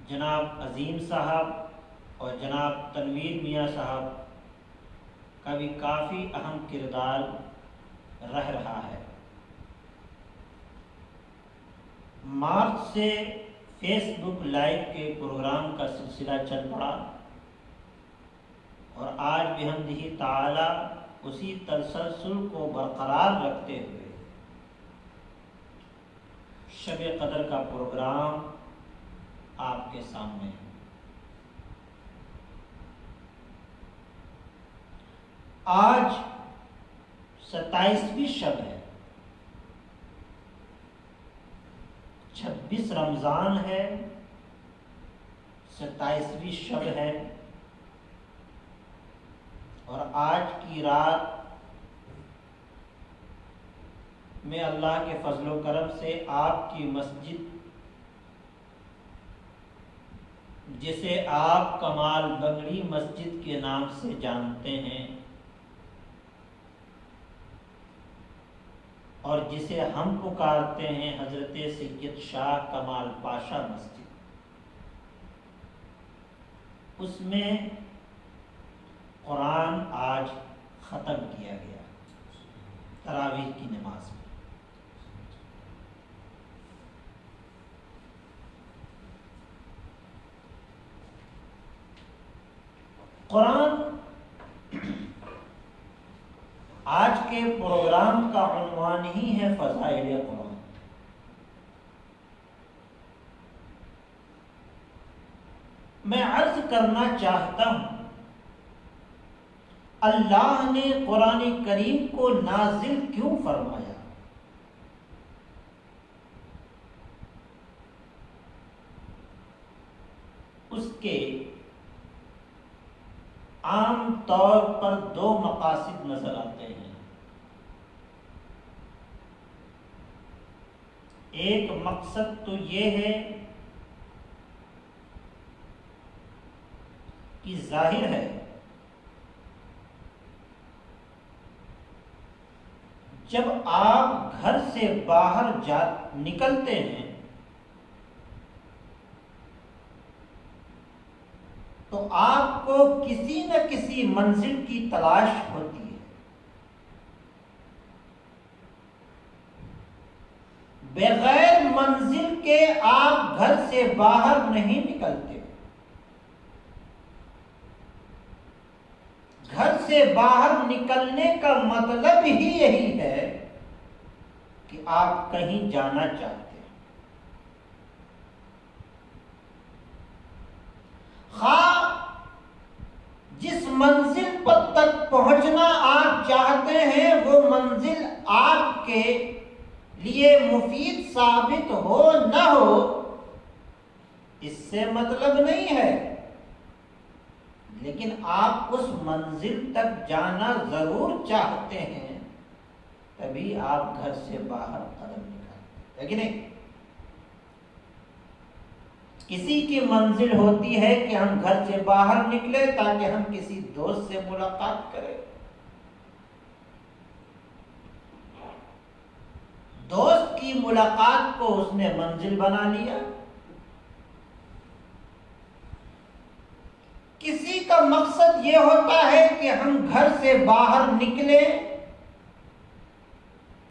جناب عظیم صاحب اور جناب تنویر میاں صاحب کا بھی کافی اہم کردار رہ رہا ہے۔ مارچ سے فیس بک لائیو کے پروگرام کا سلسلہ چل پڑا اور آج بحمدہ تعالی اسی تسلسل کو برقرار رکھتے ہوئے شب قدر کا پروگرام آپ کے سامنے ہے۔ آج 27ویں شب ہے، 26 رمضان ہے، 27ویں شب ہے، اور آج کی رات میں اللہ کے فضل و کرم سے آپ کی مسجد، جسے آپ کمال بگڑی مسجد کے نام سے جانتے ہیں اور جسے ہم پکارتے ہیں حضرت سید شاہ کمال پاشا مسجد، اس میں قرآن آج ختم کیا گیا تراویح کی نماز میں۔ قرآن آج کے پروگرام کا عنوان ہی ہے فضائل قرآن۔ میں عرض کرنا چاہتا ہوں، اللہ نے قرآن کریم کو نازل کیوں فرمایا؟ اس کے عام طور پر دو مقاصد نظر آتے ہیں۔ ایک مقصد تو یہ ہے کہ ظاہر ہے جب آپ گھر سے باہر نکلتے ہیں تو آپ کو کسی نہ کسی منزل کی تلاش ہوتی ہے۔ بغیر منزل کے آپ گھر سے باہر نہیں نکلتے۔ گھر سے باہر نکلنے کا مطلب ہی یہی ہے کہ آپ کہیں جانا چاہتے ہیں۔ خواہ جس منزل پر تک پہنچنا آپ چاہتے ہیں وہ منزل آپ کے لیے مفید ثابت ہو نہ ہو، اس سے مطلب نہیں ہے، لیکن آپ اس منزل تک جانا ضرور چاہتے ہیں، تبھی آپ گھر سے باہر قدم نکالتے ہیں کہ نہیں؟ کسی کی منزل ہوتی ہے کہ ہم گھر سے باہر نکلے تاکہ ہم کسی دوست سے ملاقات کریں، دوست کی ملاقات کو اس نے منزل بنا لیا۔ کسی کا مقصد یہ ہوتا ہے کہ ہم گھر سے باہر نکلیں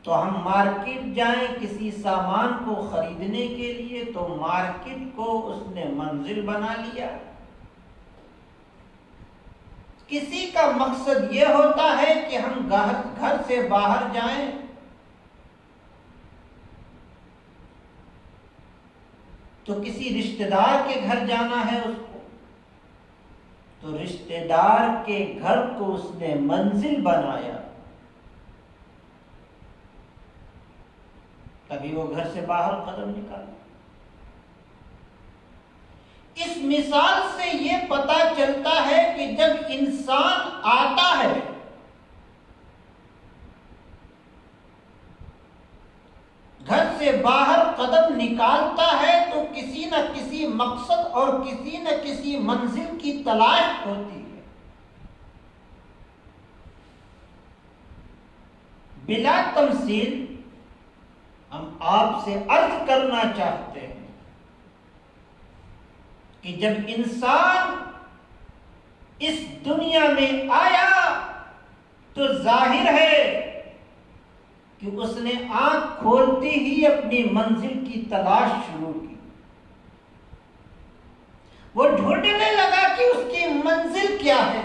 تو ہم مارکیٹ جائیں کسی سامان کو خریدنے کے لیے، تو مارکیٹ کو اس نے منزل بنا لیا۔ کسی کا مقصد یہ ہوتا ہے کہ ہم گھر سے باہر جائیں تو کسی رشتہ دار کے گھر جانا ہے اس کو، تو رشتہ دار کے گھر کو اس نے منزل بنایا، تبھی وہ گھر سے باہر قدم نکالا۔ اس مثال سے یہ پتہ چلتا ہے کہ جب انسان آتا ہے گھر سے باہر قدم نکالتا ہے تو کسی نہ کسی مقصد اور کسی نہ کسی منزل کی تلاش ہوتی ہے. بلا تمثیل ہم آپ سے عرض کرنا چاہتے ہیں کہ جب انسان اس دنیا میں آیا تو ظاہر ہے کہ اس نے آنکھ کھولتے ہی اپنی منزل کی تلاش شروع کی. وہ ڈھونڈنے لگا کہ اس کی منزل کیا ہے.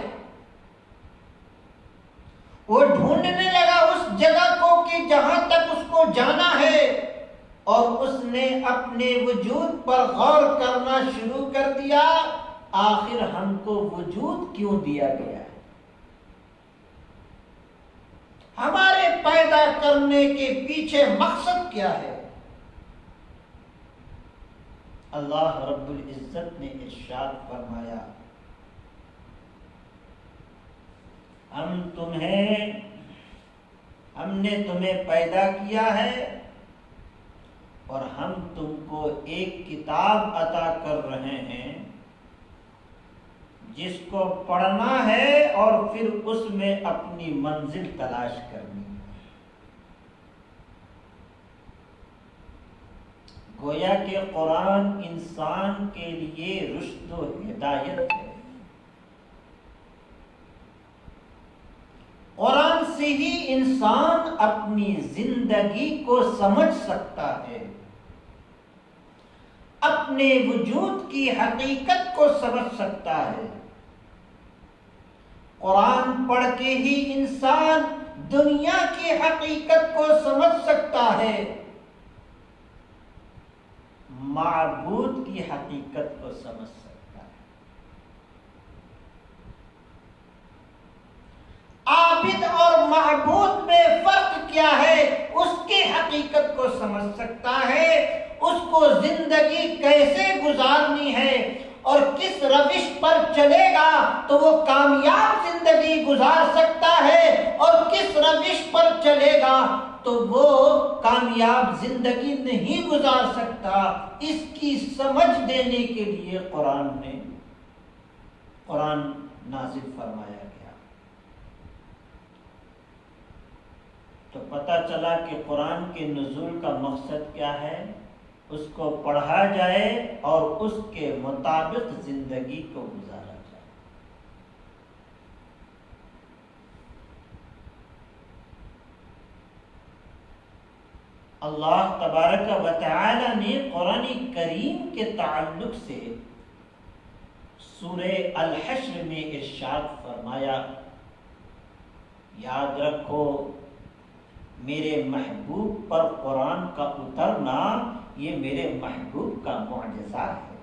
وہ ڈھونڈنے لگا اس جگہ کو کہ جہاں تک اس کو جانا ہے، اور اس نے اپنے وجود پر غور کرنا شروع کر دیا. آخر ہم کو وجود کیوں دیا گیا ہے؟ ہمارے پیدا کرنے کے پیچھے مقصد کیا ہے؟ اللہ رب العزت نے ارشاد فرمایا، ہم نے تمہیں پیدا کیا ہے اور ہم تم کو ایک کتاب عطا کر رہے ہیں جس کو پڑھنا ہے اور پھر اس میں اپنی منزل تلاش کرنی ہے. گویا کہ قرآن انسان کے لیے رشد و ہدایت ہے. قرآن سے ہی انسان اپنی زندگی کو سمجھ سکتا ہے، اپنے وجود کی حقیقت کو سمجھ سکتا ہے. قرآن پڑھ کے ہی انسان دنیا کی حقیقت کو سمجھ سکتا ہے، معبود کی حقیقت کو سمجھ سکتا ہے. عابد اور معبود میں فرق کیا ہے اس کی حقیقت کو سمجھ سکتا ہے. اس کو زندگی کیسے گزارنی ہے اور کس روش پر چلے گا تو وہ کامیاب زندگی گزار سکتا ہے، اور کس روش پر چلے گا تو وہ کامیاب زندگی نہیں گزار سکتا. اس کی سمجھ دینے کے لیے قرآن نازل فرمایا گیا. تو پتہ چلا کہ قرآن کے نزول کا مقصد کیا ہے، اس کو پڑھا جائے اور اس کے مطابق زندگی کو گزارا جائے. اللہ تبارک و تعالی نے قرآن کریم کے تعلق سے سورہ الحشر میں ارشاد فرمایا، یاد رکھو میرے محبوب پر قرآن کا اترنا یہ میرے محبوب کا معجزہ ہے،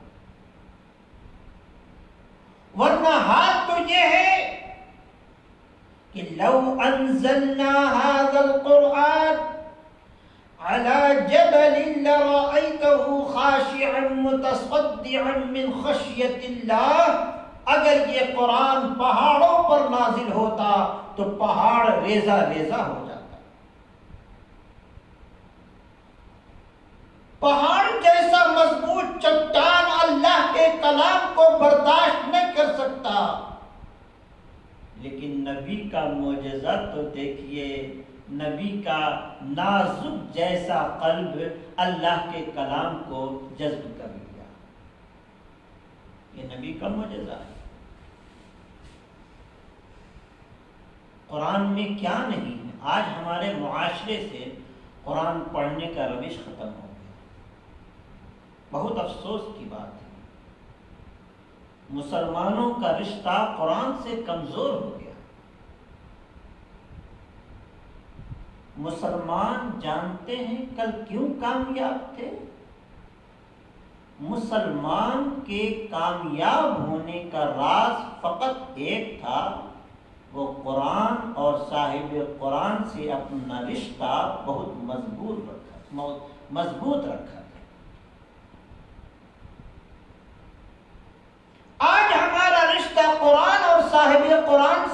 ورنہ حال تو یہ ہے کہ لو انزلنا هذا القرآن على جبل لرأيته خاشعا متصدعا من خشية الله، اگر یہ قرآن پہاڑوں پر نازل ہوتا تو پہاڑ ریزہ ریزہ ہو جاتا. پہاڑ جیسا مضبوط چٹان اللہ کے کلام کو برداشت نہ کر سکتا. لیکن نبی کا معجزہ تو دیکھیے، نبی کا نازک جیسا قلب اللہ کے کلام کو جذب کر لیا. یہ نبی کا معجزہ ہے. قرآن میں کیا نہیں ہے. آج ہمارے معاشرے سے قرآن پڑھنے کا روش ختم ہو گیا. بہت افسوس کی بات ہے، مسلمانوں کا رشتہ قرآن سے کمزور ہو گیا. مسلمان جانتے ہیں کل کیوں کامیاب تھے؟ مسلمان کے کامیاب ہونے کا راز فقط ایک تھا، وہ قرآن اور صاحب قرآن سے اپنا رشتہ بہت مضبوط رکھا تھا.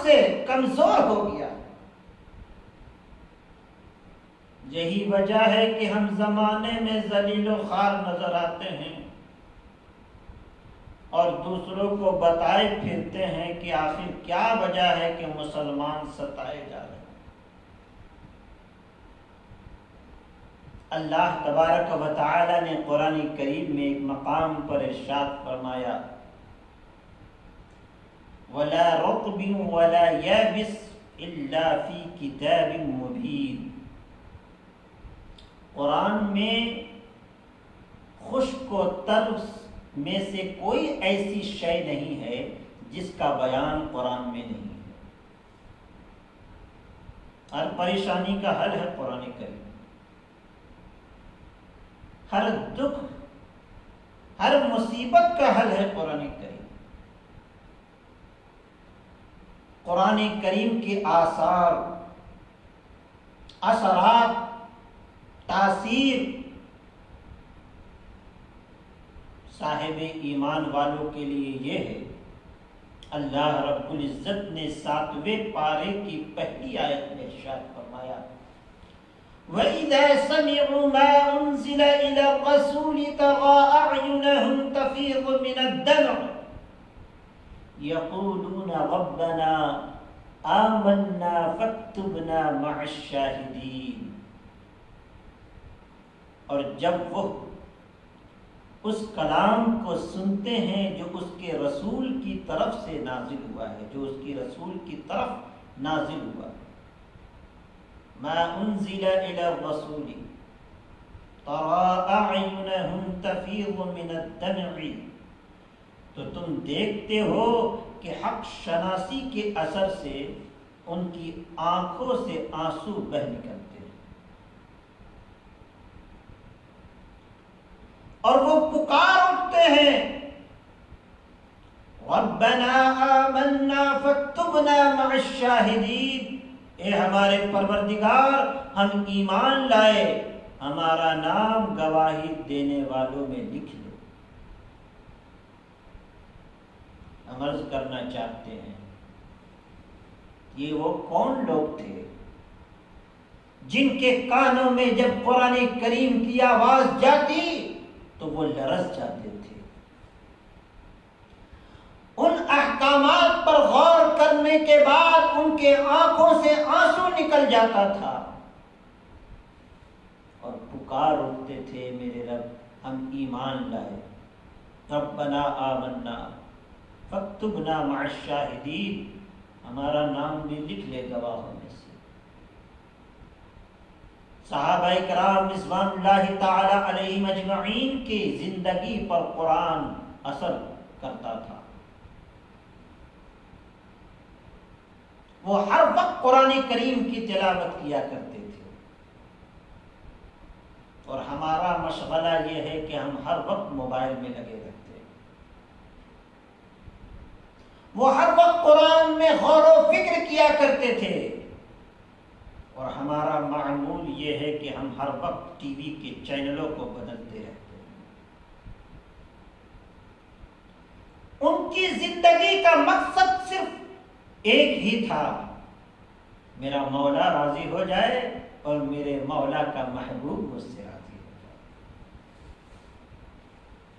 سے کمزور ہو گیا۔ یہی وجہ ہے کہ ہم زمانے میں ذلیل و خوار نظر آتے ہیں اور دوسروں کو بتائے پھرتے ہیں کہ آخر کیا وجہ ہے کہ مسلمان ستائے جا رہے ہیں۔ اللہ تبارک و تعالی نے قرآن کریم میں ایک مقام پر ارشاد فرمایا وَلَا رَطْبٍ وَلَا يَابِسٍ إِلَّا فِي كِتَابٍ مُبِينٍ۔ قرآن میں خشک و تر میں سے کوئی ایسی شے نہیں ہے جس کا بیان قرآن میں نہیں ہے۔ ہر پریشانی کا حل ہے قرآن کریم، ہر دکھ ہر مصیبت کا حل ہے قرآن کریم۔ قرآن کریم کے آثار، اثرات، تاثیر صاحب ایمان والوں کے لیے یہ ہے۔ اللہ رب العزت نے 7ویں پارے کی پہلی آیت میں ارشاد فرمایا وَإِذَا سَمِعُوا مَا أُنزِلَ إِلَى الرَّسُولِ تَرَىٰ أَعْيُنَهُمْ تَفِيضُ مِنَ الدَّمْعِ يَقُولُونَ رَبَّنَا آمَنَّا فَاكْتُبْنَا مَعَ الشَّاهِدِينَ۔ اور جب وہ اس کلام کو سنتے ہیں جو اس کے رسول کی طرف سے نازل ہوا ہے، جو اس کی رسول کی طرف نازل ہوا ہے، ما انزل الى الرسول ترى اعینهم تفیض من الدمع، تو تم دیکھتے ہو کہ حق شناسی کے اثر سے ان کی آنکھوں سے آنسو بہہ نکلتے ہیں، اور وہ پکار اٹھتے ہیں ربنا آمنا فاکتبنا مع الشاہدین، اے ہمارے پروردگار ہم ایمان لائے، ہمارا نام گواہی دینے والوں میں لکھ لو۔ ہم عرض کرنا چاہتے ہیں یہ وہ کون لوگ تھے جن کے کانوں میں جب قرآن کریم کی آواز جاتی تو وہ لرز جاتے تھے، ان احکامات پر غور کرنے کے بعد ان کے آنکھوں سے آنسو نکل جاتا تھا اور پکار اٹھتے تھے میرے رب ہم ایمان لائے، ربنا آمنا فاکتبنا مع الشاہدین، ہمارا نام بھی لکھ لے گواہوں میں سے۔ صحابہ کرام رضوان اللہ تعالی علیہم اجمعین کی زندگی پر قرآن اثر کرتا تھا، وہ ہر وقت قرآن کریم کی تلاوت کیا کرتے تھے، اور ہمارا مشغلہ یہ ہے کہ ہم ہر وقت موبائل میں لگے رہتے ہیں۔ وہ ہر وقت قرآن میں غور و فکر کیا کرتے تھے، اور ہمارا معمول یہ ہے کہ ہم ہر وقت ٹی وی کے چینلوں کو بدلتے رہتے ہیں۔ ان کی زندگی کا مقصد صرف ایک ہی تھا، میرا مولا راضی ہو جائے اور میرے مولا کا محبوب مجھ سے راضی ہو جائے۔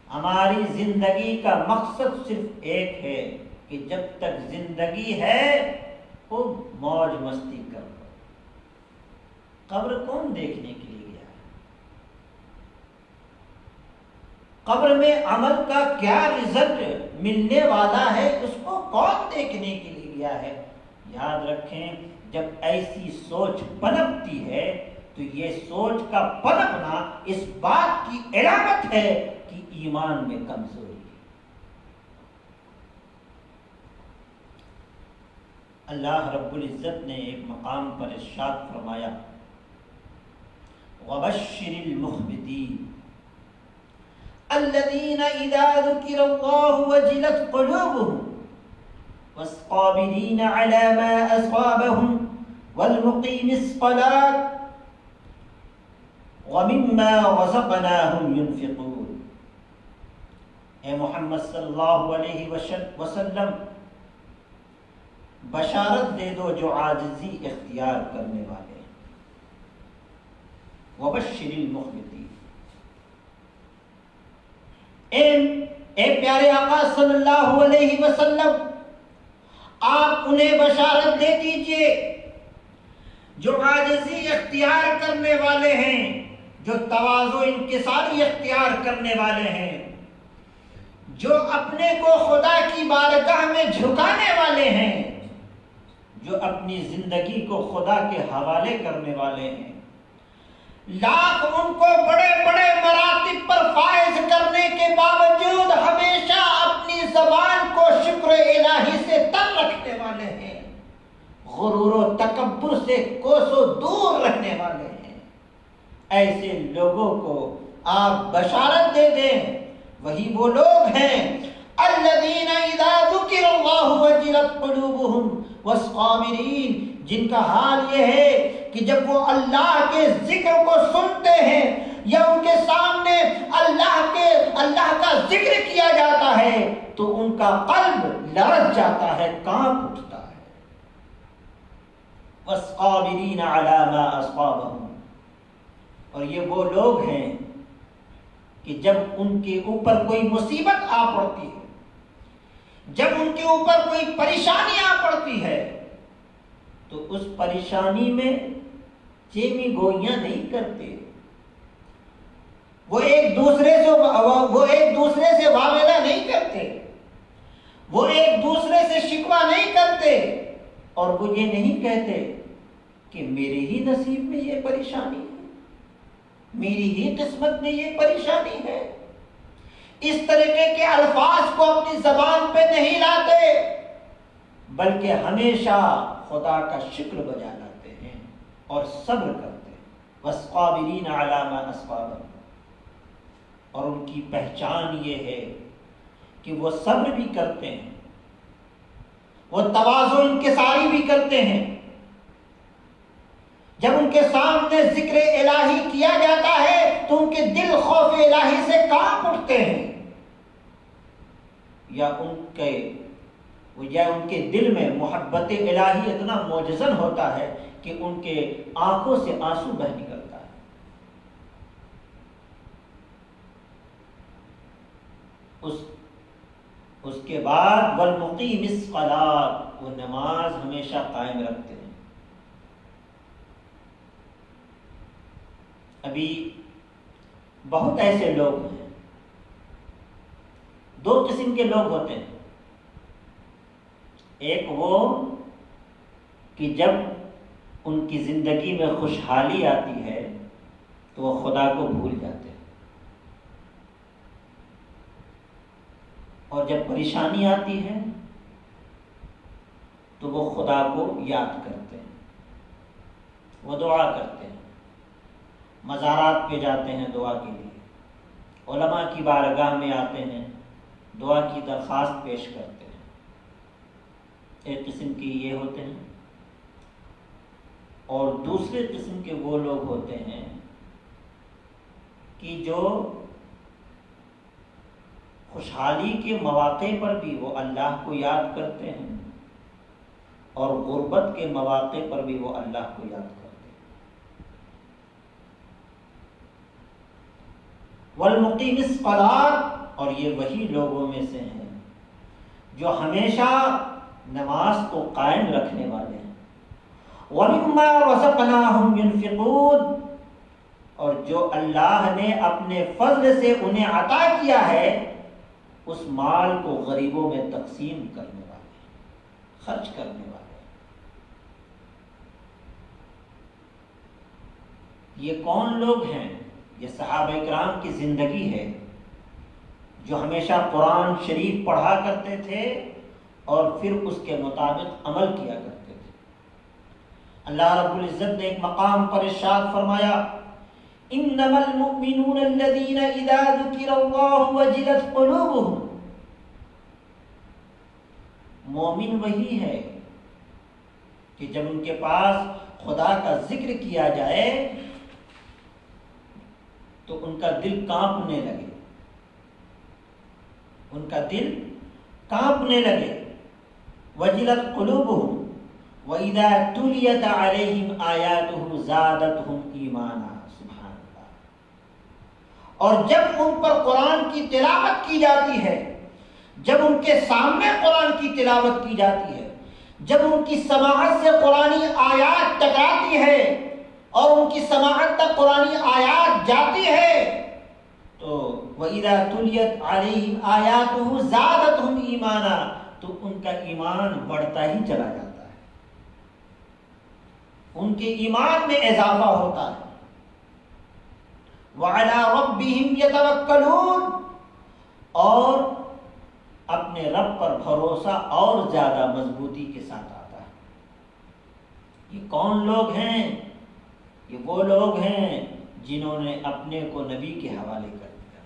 ہماری زندگی کا مقصد صرف ایک ہے کہ جب تک زندگی ہے خوب موج مستی کرو۔ قبر کون دیکھنے کے لیے گیا ہے؟ قبر میں عمل کا کیا رزلٹ ملنے والا ہے اس کو کون دیکھنے کے لیے گیا ہے؟ یاد رکھیں جب ایسی سوچ پنپتی ہے تو یہ سوچ کا پنپنا اس بات کی علامت ہے کہ ایمان میں کمزوری ہے۔ اللہ رب العزت نے ایک مقام پر ارشاد فرمایا وَبَشِّرِ الْمُخْبِتِينَ الَّذِينَ إِذَا ذُكِرَ اللَّهُ وَجِلَتْ قُلُوبُهُمْ وَالصَّابِرِينَ عَلَى مَا أَصَابَهُمْ وَالْمُقِيمِ الصَّلَاةِ وَمِمَّا رَزَقْنَاهُمْ يُنْفِقُونَ۔ اے محمد صلی اللہ علیہ وسلم بشارت دے دو جو عاجزی اختیار کرنے والے ہیں، وبشر المخبتین۔ اے پیارے آقا صلی اللہ علیہ وسلم، آپ انہیں بشارت دے دیجئے جو عاجزی اختیار کرنے والے ہیں، جو تواضع انکساری اختیار کرنے والے ہیں، جو اپنے کو خدا کی بارگاہ میں جھکانے والے ہیں، جو اپنی زندگی کو خدا کے حوالے کرنے والے ہیں، لاکھ ان کو بڑے بڑے مراتب پر فائز کرنے کے باوجود ہمیشہ اپنی زبان کو شکر الہی سے تر رکھنے والے ہیں، غرور و تکبر سے کوسوں دور رہنے والے ہیں، ایسے لوگوں کو آپ بشارت دے دیں۔ وہی وہ لوگ ہیں الذین اذا ذکر اللہ وجلت قلوبہم والصابرین، جن کا حال یہ ہے کہ جب وہ اللہ کے ذکر کو سنتے ہیں یا ان کے سامنے اللہ کا ذکر کیا جاتا ہے تو ان کا قلب لرز جاتا ہے، کانپ اٹھتا ہے۔ والصابرین علی ما اصابہم، اور یہ وہ لوگ ہیں کہ جب ان کے اوپر کوئی مصیبت آ پڑتی ہے، جب ان کے اوپر کوئی پریشانی آ پڑتی ہے تو اس پریشانی میں چیمی گوئیاں نہیں کرتے، وہ ایک دوسرے سے واویلا نہیں کرتے، وہ ایک دوسرے سے شکوہ نہیں کرتے، اور وہ یہ نہیں کہتے کہ میرے ہی نصیب میں یہ پریشانی ہے، میری ہی قسمت میں یہ پریشانی ہے۔ اس طریقے کے الفاظ کو اپنی زبان پہ نہیں لاتے، بلکہ ہمیشہ خدا کا شکر بجا لاتے ہیں اور صبر کرتے ہیں۔ والصابرین علی ما اصابہم، اور ان کی پہچان یہ ہے کہ وہ صبر بھی کرتے ہیں، وہ تواضع انکساری بھی کرتے ہیں۔ جب ان کے سامنے ذکر الہی کیا جاتا ہے تو ان کے دل خوف الہی سے کانپ اٹھتے ہیں، یا ان کے دل میں محبت الہی اتنا موجزن ہوتا ہے کہ ان کے آنکھوں سے آنسو بہہ نکلتا ہے۔ اس کے بعد والمقیم الصلاۃ، وہ نماز ہمیشہ قائم رکھتے ہیں۔ ابھی بہت ایسے لوگ ہیں، دو قسم کے لوگ ہوتے ہیں، ایک وہ کہ جب ان کی زندگی میں خوشحالی آتی ہے تو وہ خدا کو بھول جاتے ہیں، اور جب پریشانی آتی ہے تو وہ خدا کو یاد کرتے ہیں، وہ دعا کرتے ہیں، مزارات پہ جاتے ہیں دعا کے لیے، علماء کی بارگاہ میں آتے ہیں، دعا کی درخواست پیش کرتے ہیں۔ ایک قسم کے یہ ہوتے ہیں، اور دوسرے قسم کے وہ لوگ ہوتے ہیں کہ جو خوشحالی کے مواقع پر بھی وہ اللہ کو یاد کرتے ہیں، اور غربت کے مواقع پر بھی وہ اللہ کو یاد کرتے ہیں۔ والمقیم الصلاۃ، اور یہ وہی لوگوں میں سے ہیں جو ہمیشہ نماز کو قائم رکھنے والے ہیں۔ وَمِمَّا رَزَقْنَاهُمْ يُنْفِقُونَ، اور جو اللہ نے اپنے فضل سے انہیں عطا کیا ہے اس مال کو غریبوں میں تقسیم کرنے والے، خرچ کرنے والے۔ یہ کون لوگ ہیں؟ یہ صحابہ کرام کی زندگی ہے، جو ہمیشہ قرآن شریف پڑھا کرتے تھے اور پھر اس کے مطابق عمل کیا کرتے تھے۔ اللہ رب العزت نے ایک مقام پر ارشاد فرمایا، انما المؤمنون الذين اذا ذكر الله وجلت قلوبهم، مومن وہی ہے کہ جب ان کے پاس خدا کا ذکر کیا جائے تو ان کا دل کانپنے لگے، ان کا دل کانپنے لگے۔ وجلت قلوبهم وَإِذَا تُلِيَتْ عَلَيْهِمْ آيَاتُهُ زَادَتْهُمْ ایمانا. سبحان اللہ. اور جب ان پر قرآن کی تلاوت کی جاتی ہے، جب ان کے سامنے قرآن کی تلاوت کی جاتی ہے، جب ان کی سماعت سے قرآنی آیات ٹکراتی ہے اور ان کی سماعت تک قرآنی آیات جاتی ہے، تو وَإِذَا تُلِيَتْ عَلَيْهِمْ آيَاتُهُ زَادَتْهُمْ ایمانا، تو ان کا ایمان بڑھتا ہی چلا جاتا ہے، ان کے ایمان میں اضافہ ہوتا ہے. وَعَلَىٰ رَبِّهِمْ يَتَوَكَّلُونَ، اور اپنے رب پر بھروسہ اور زیادہ مضبوطی کے ساتھ آتا ہے. یہ کون لوگ ہیں؟ یہ وہ لوگ ہیں جنہوں نے اپنے کو نبی کے حوالے کر دیا،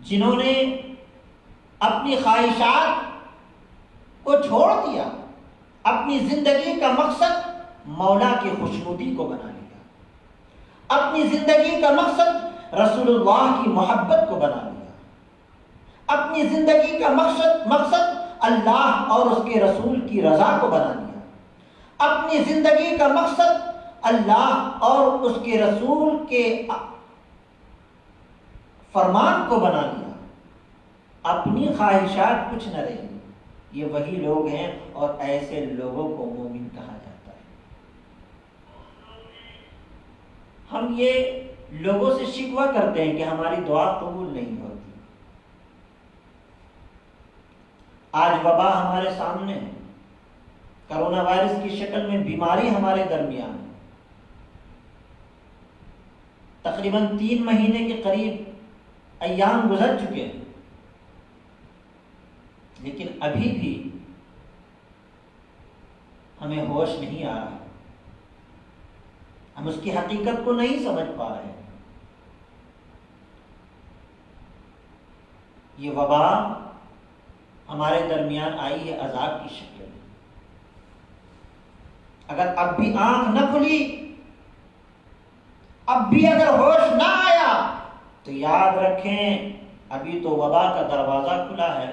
جنہوں نے اپنی خواہشات کو چھوڑ دیا، اپنی زندگی کا مقصد مولا کی خوشنودی کو بنا لیا، اپنی زندگی کا مقصد رسول اللہ کی محبت کو بنا لیا، اپنی زندگی کا مقصد اللہ اور اس کے رسول کی رضا کو بنا لیا، اپنی زندگی کا مقصد اللہ اور اس کے رسول کے فرمان کو بنا لیا. اپنی خواہشات کچھ نہ رہی. یہ وہی لوگ ہیں اور ایسے لوگوں کو مومن کہا جاتا ہے. ہم یہ لوگوں سے شکوہ کرتے ہیں کہ ہماری دعا قبول نہیں ہوتی. آج وبا ہمارے سامنے ہے، کرونا وائرس کی شکل میں بیماری ہمارے درمیان ہے. تقریباً 3 مہینے کے قریب ایام گزر چکے ہیں، لیکن ابھی بھی ہمیں ہوش نہیں آ رہا، ہم اس کی حقیقت کو نہیں سمجھ پا رہے ہیں. یہ وبا ہمارے درمیان آئی ہے عذاب کی شکل میں. اگر اب بھی آنکھ نہ کھلی، اب بھی اگر ہوش نہ آیا، تو یاد رکھیں ابھی تو وبا کا دروازہ کھلا ہے،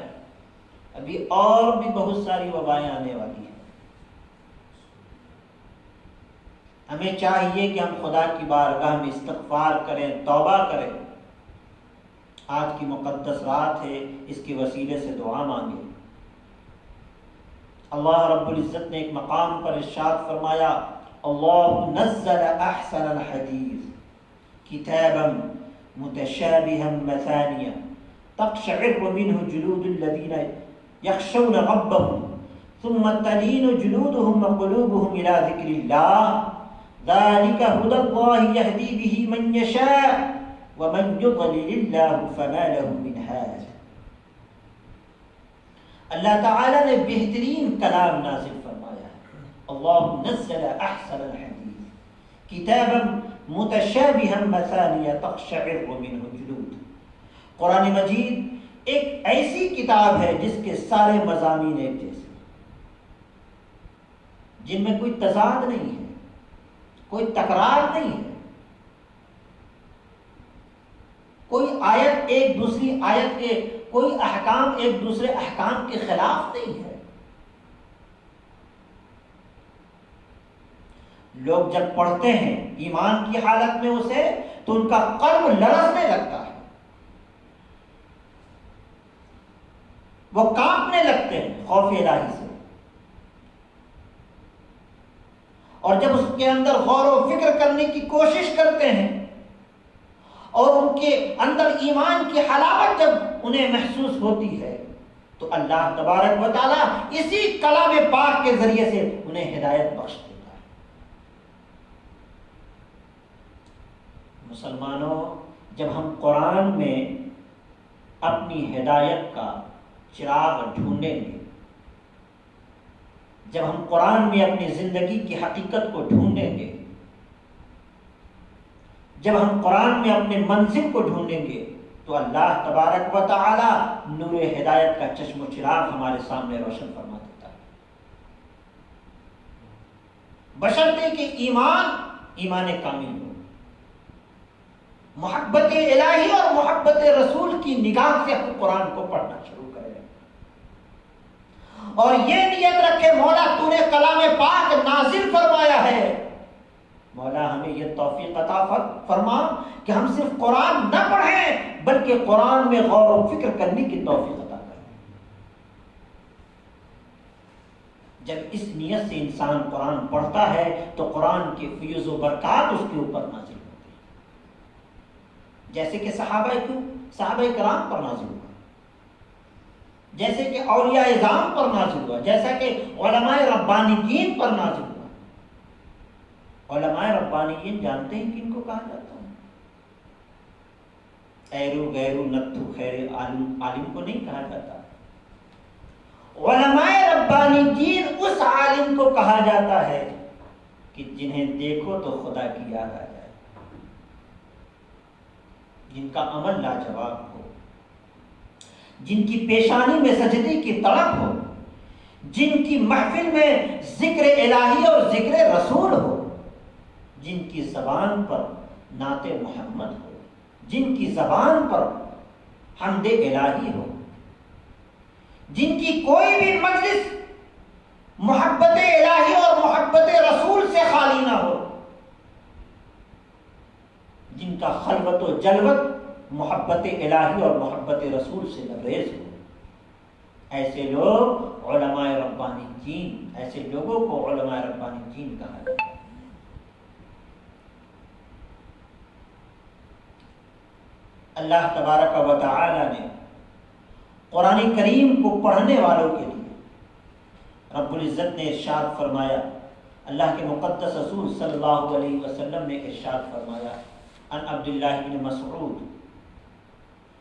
ابھی اور بھی بہت ساری وبائیں آنے والی ہیں. ہمیں چاہیے کہ ہم خدا کی بارگاہ میں استغفار کریں، توبہ کریں. آج کی مقدس رات ہے، اس کے وسیلے سے دعا مانگیں. اللہ رب العزت نے ایک مقام پر ارشاد فرمایا، اللہ نزل احسن الحدیث کتابا متشابہا مثانیہ تقشعر منہ جلود الذین یخشون ربهم ثم تلین جلودهم وقلوبهم الى ذکر اللہ ذلك هدى الله يهدي به من يشاء ومن يضلل الله فما له من هاد. اللہ تعالی نے بہترین کلام نازل فرمایا ہے. اللہ نزل احسن الحدیث کتابا متشابہا مثانیہ تقشعر منہ جلود. قرآن مجید ایک ایسی کتاب ہے جس کے سارے مضامین ایک جیسے، جن میں کوئی تضاد نہیں ہے، کوئی تکرار نہیں ہے، کوئی آیت ایک دوسری آیت کے، کوئی احکام ایک دوسرے احکام کے خلاف نہیں ہے. لوگ جب پڑھتے ہیں ایمان کی حالت میں اسے، تو ان کا قلب لرزنے لگتا ہے، وہ کانپنے لگتے ہیں خوف الہی سے. اور جب اس کے اندر غور و فکر کرنے کی کوشش کرتے ہیں اور ان کے اندر ایمان کی حلاوت جب انہیں محسوس ہوتی ہے، تو اللہ تبارک و تعالیٰ اسی کلام پاک کے ذریعے سے انہیں ہدایت بخش دیتا ہے. مسلمانوں، جب ہم قرآن میں اپنی ہدایت کا چراغ ڈھونڈیں گے، جب ہم قرآن میں اپنی زندگی کی حقیقت کو ڈھونڈیں گے، جب ہم قرآن میں اپنے منزل کو ڈھونڈیں گے، تو اللہ تبارک و تعالی نور ہدایت کا چشم و چراغ ہمارے سامنے روشن فرما دیتا ہے. بشرطے کہ ایمان کامل ہو، محبت الہی اور محبت رسول کی نگاہ سے ہم قرآن کو پڑھنا شروع کریں. اور یہ نیت رکھے مولا تو نے کلام پاک نازل فرمایا ہے، مولا ہمیں یہ توفیق عطا فرما کہ ہم صرف قرآن نہ پڑھیں بلکہ قرآن میں غور و فکر کرنے کی توفیق عطا کریں۔ جب اس نیت سے انسان قرآن پڑھتا ہے تو قرآن کے فیض و برکات اس کے اوپر نازل ہوتے ہیں، جیسے کہ صحابہ کرام پر نازل ہوا، جیسے کہ اولیاء اعظام پر نازل ہوا، جیسا کہ علماء ربانیین پر نازل ہوا۔ علماء ربانیین جانتے ہیں کن کو کہا جاتا ہے؟ ایرو غیرو نتھو خیر عالم کو نہیں کہا جاتا، علماء ربانیین اس عالم کو کہا جاتا ہے کہ جنہیں دیکھو تو خدا کی یاد آ جائے، جن کا عمل لاجواب ہو، جن کی پیشانی میں سجدے کی تڑپ ہو، جن کی محفل میں ذکر الہی اور ذکر رسول ہو، جن کی زبان پر نعت محمد ہو، جن کی زبان پر حمد الہی ہو، جن کی کوئی بھی مجلس محبت الہی اور محبت رسول سے خالی نہ ہو، جن کا خلوت و جلوت محبت الہی اور محبت رسول سے لبریز ہو، ایسے لوگ علماء ربانیین، ایسے لوگوں کو علماء ربانیین کہا جاتا ہے۔ اللہ تبارک و تعالی نے قرآن کریم کو پڑھنے والوں کے لیے رب العزت نے ارشاد فرمایا، اللہ کے مقدس رسول صلی اللہ علیہ وسلم نے ارشاد فرمایا، عن عبداللہ بن مسعود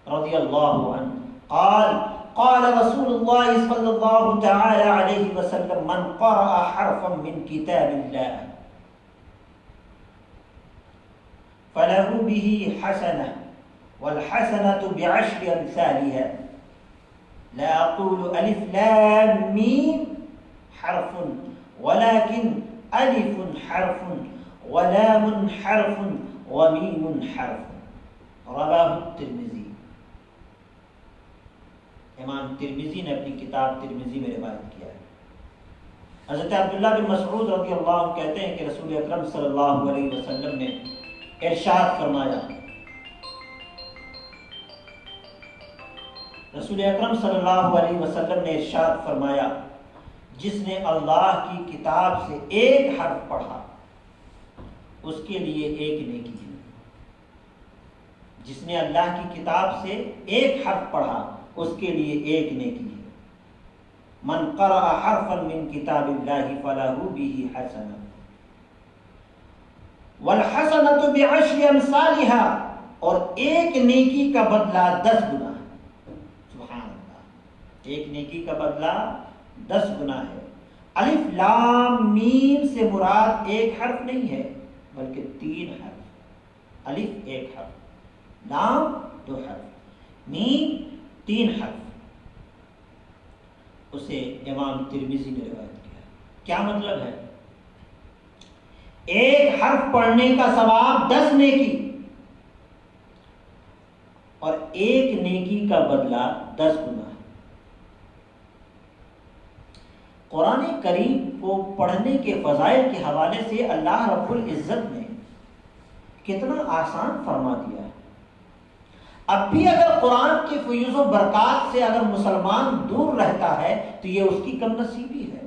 رضی اللہ عنہ قال قال رسول اللہ صلی اللہ تعالی علیہ وسلم من قرأ حرفا من کتاب اللہ فلہ به حسنہ والحسنة بعشر أمثالها لا أقول ألف لام ميم حرف ولكن ألف حرف ولام حرف وميم حرف رواه الترمذی۔ امام ترمذی نے اپنی کتاب ترمذی میں روایت کیا ہے۔ حضرت عبداللہ بن مسعود رضی اللہ عنہ کہتے ہیں کہ رسول اکرم صلی اللہ علیہ وسلم نے ارشاد فرمایا، رسول اکرم صلی اللہ علیہ وسلم نے ارشاد فرمایا، جس نے اللہ کی کتاب سے ایک حرف پڑھا اس کے لیے ایک نیکی ہے۔ جس نے اللہ کی کتاب سے ایک حرف پڑھا اس کے لیے ایک نیکی ہے۔ من قرأ حرفا من کتاب اللہ فلہ به حسنہ والحسنۃ بعشر امثالها، اور ایک نیکی کا بدلہ 10 گنا ہے۔ ایک نیکی کا بدلہ 10 گنا ہے۔ الف لام میم سے مراد ایک حرف نہیں ہے بلکہ 3 حرف۔ الف ایک حرف، لام 2 حرف، میم 3 حرف۔ اسے امام ترمذی نے روایت کیا۔ کیا مطلب ہے؟ ایک حرف پڑھنے کا ثواب 10 نیکی اور ایک نیکی کا بدلہ 10 گنا ہے۔ قرآن کریم کو پڑھنے کے فضائل کے حوالے سے اللہ رب العزت نے کتنا آسان فرما دیا ہے۔ اب بھی اگر قرآن کی فیوز و برکات سے اگر مسلمان دور رہتا ہے تو یہ اس کی کم نصیبی ہے۔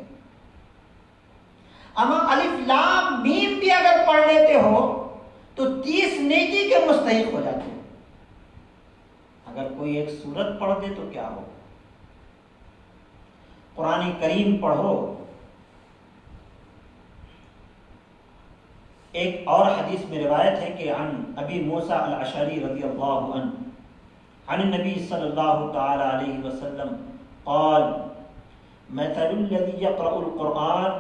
اما الف لام میم بھی اگر پڑھ لیتے ہو تو 30 نیکی کے مستحق ہو جاتے ہیں۔ اگر کوئی ایک سورت پڑھ دے تو کیا ہو؟ قرآن کریم پڑھو۔ ایک اور حدیث میں روایت ہے کہ عن ابی موسیٰ الاشعری رضی اللہ عنہ عن النبی صلی اللہ تعالی علیہ وسلم قال مثل الذي يقرأ القرآن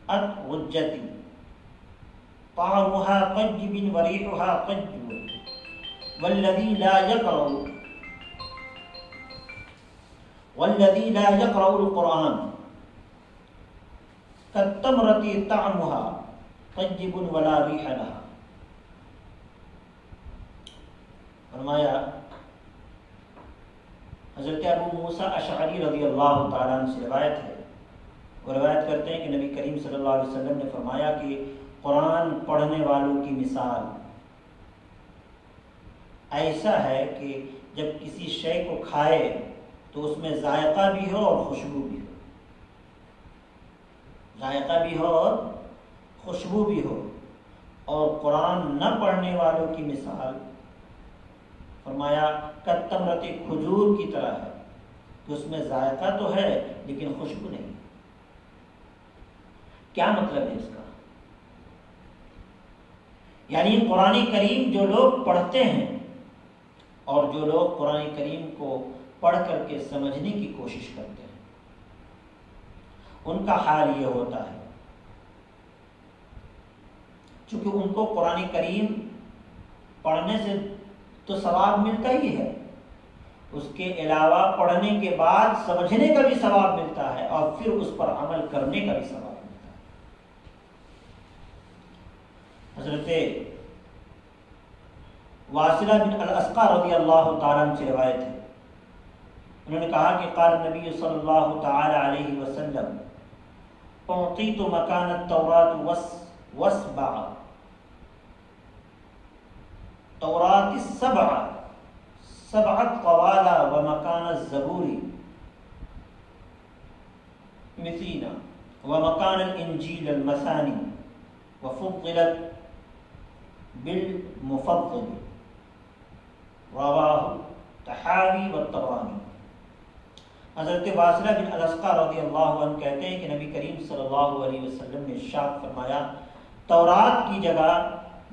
كالأتغجة طعمها قجب وريحها قجب والذي لا يقرأ القرآن كالتمرة طعمها قجب ولا ريح لها۔ فرمایا حضرت ابو موسیٰ اشعری رضی اللہ تعالیٰ عنہ سے روایت ہے، وہ روایت کرتے ہیں کہ نبی کریم صلی اللہ علیہ وسلم نے فرمایا کہ قرآن پڑھنے والوں کی مثال ایسا ہے کہ جب کسی شے کو کھائے تو اس میں ذائقہ بھی ہو اور خوشبو بھی ہو، ذائقہ بھی ہو اور خوشبو بھی ہو، اور قرآن نہ پڑھنے والوں کی مثال فرمایا کتمرت کھجور کی طرح ہے کہ اس میں ذائقہ تو ہے لیکن خوشبو نہیں۔ کیا مطلب ہے اس کا؟ یعنی قرآن کریم جو لوگ پڑھتے ہیں اور جو لوگ قرآن کریم کو پڑھ کر کے سمجھنے کی کوشش کرتے ہیں، ان کا حال یہ ہوتا ہے، چونکہ ان کو قرآن کریم پڑھنے سے تو ثواب ملتا ہی ہے، اس کے علاوہ پڑھنے کے بعد سمجھنے کا بھی ثواب ملتا ہے اور پھر اس پر عمل کرنے کا بھی ثواب ملتا ہے۔ حضرت واصلہ بن الاسقا رضی اللہ تعالیٰ عنہ سے روایت ہے، انہوں نے کہا کہ قال نبی صلی اللہ تعالی علیہ وسلم اعطیت مکان التوراة وسبع توراة السبع سبعت قوالا ومکان الزبور مثینا ومکان الانجیل المثانی وفضلت بالمفضل رواہ تحاوی والطبرانی۔ حضرت واصلہ بن الاسقا رضی اللہ عنہ کہتے ہیں کہ نبی کریم صلی اللہ علیہ وسلم نے ارشاد فرمایا تورات کی جگہ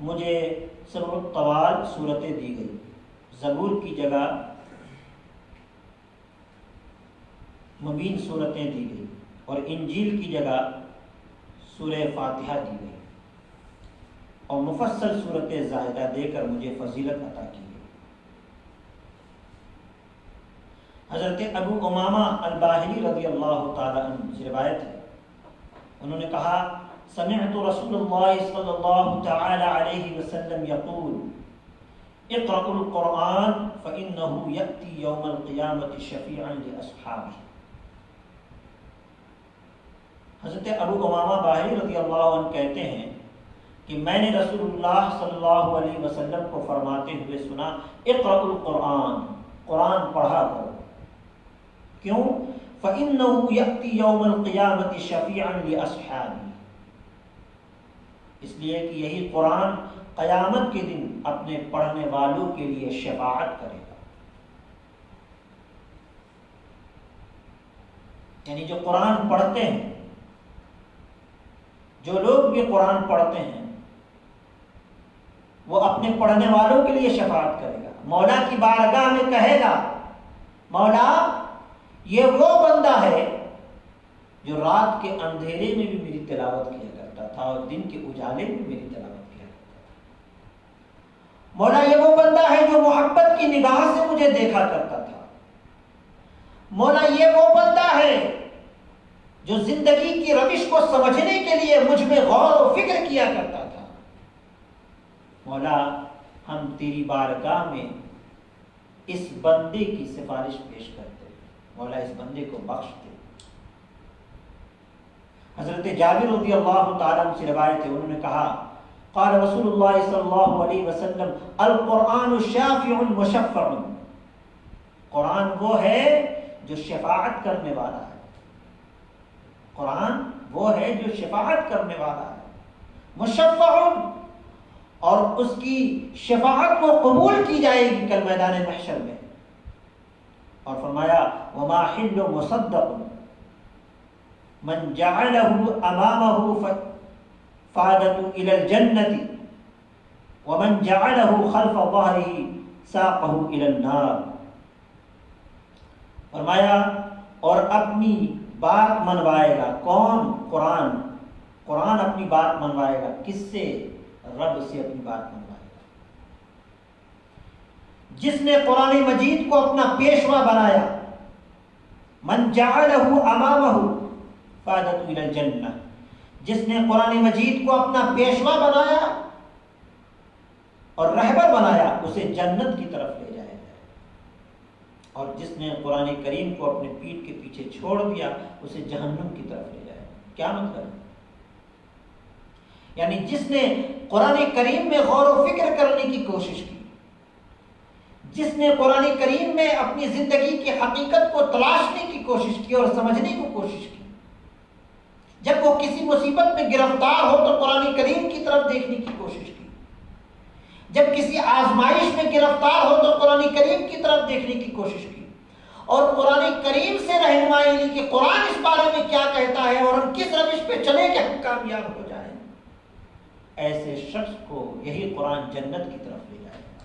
مجھے سبع الطوال صورتیں دی گئی، زبور کی جگہ مبین صورتیں دی گئی، اور انجیل کی جگہ سورہ فاتحہ دی گئی، اور مفصل صورت زائدہ دے کر مجھے فضیلت عطا کی گئی۔ حضرت ابو امامہ الباہلی رضی اللہ تعالی عنہ سے روایت ہے، انہوں نے کہا سمعت رسول اللہ صلی اللہ تعالی علیہ وسلم یقول اقرأوا القرآن فإنه يأتي يوم القیامة شفیعا لأصحابه۔ حضرت ابو امامہ باہلی رضی اللہ عنہ کہتے ہیں کہ میں نے رسول اللہ صلی اللہ علیہ وسلم کو فرماتے ہوئے سنا اقرأوا القرآن، قرآن پڑھا کرو، کیوں؟ فإنه يأتي يوم القيامة شفيعا لأصحابه، اس لیے کہ یہی قرآن قیامت کے دن اپنے پڑھنے والوں کے لیے شفاعت کرے گا۔ یعنی جو قرآن پڑھتے ہیں، جو لوگ بھی قرآن پڑھتے ہیں، وہ اپنے پڑھنے والوں کے لیے شفاعت کرے گا، مولا کی بارگاہ میں کہے گا مولا یہ وہ بندہ ہے جو رات کے اندھیرے میں بھی میری تلاوت کیا کرتا تھا اور دن کے اجالے میں میری تلاوت کیا کرتا تھا، مولا یہ وہ بندہ ہے جو محبت کی نگاہ سے مجھے دیکھا کرتا تھا، مولا یہ وہ بندہ ہے جو زندگی کی روش کو سمجھنے کے لیے مجھ میں غور و فکر کیا کرتا تھا، مولا ہم تیری بارگاہ میں اس بندے کی سفارش پیش کرتے ہیں، مولا اس بندے کو بخش دے۔ حضرت جابر رضی اللہ تعالیٰ عنہ سے روایت ہے، انہوں نے کہا قال رسول اللہ صلی اللہ علیہ وسلم القرآن شافع مشفع، قرآن وہ ہے جو شفاعت کرنے والا ہے، قرآن وہ ہے جو شفاعت کرنے والا ہے، مشفع، اور اس کی شفاعت کو قبول کی جائے گی کل میدان محشر میں۔ اور فرمایا وما حل مصدق من جعله امامه فادت الى الجنة ومن جعله خلف ظهره ساقه الى النار۔ فرمایا اور اپنی بات منوائے گا، کون؟ قرآن، قرآن اپنی بات منوائے گا، کس سے؟ رب سے اپنی بات منوائے گا۔ جس نے قرآن مجید کو اپنا پیشوا بنایا، من جعلہ امامہ فادت الى الجنہ، جس نے قرآن مجید کو اپنا پیشوا بنایا اور رہبر بنایا اسے جنت کی طرف لے جائے گا، اور جس نے قرآن کریم کو اپنے پیٹھ کے پیچھے چھوڑ دیا اسے جہنم کی طرف لے جائے گا۔ کیا مطلب ہے؟ یعنی جس نے قرآن کریم میں غور و فکر کرنے کی کوشش کی، جس نے قرآن کریم میں اپنی زندگی کی حقیقت کو تلاشنے کی کوشش کی اور سمجھنے کی کوشش کی، جب وہ کسی مصیبت میں گرفتار ہو تو قرآن کریم کی طرف دیکھنے کی کوشش کی، جب کسی آزمائش میں گرفتار ہو تو قرآن کریم کی طرف دیکھنے کی کوشش کی، اور قرآن کریم سے رہنمائی لی کہ قرآن اس بارے میں کیا کہتا ہے اور ہم کس روش پہ چلیں کہ ہم کامیاب ہو جائیں، ایسے شخص کو یہی قرآن جنت کی طرف لے جائے گا۔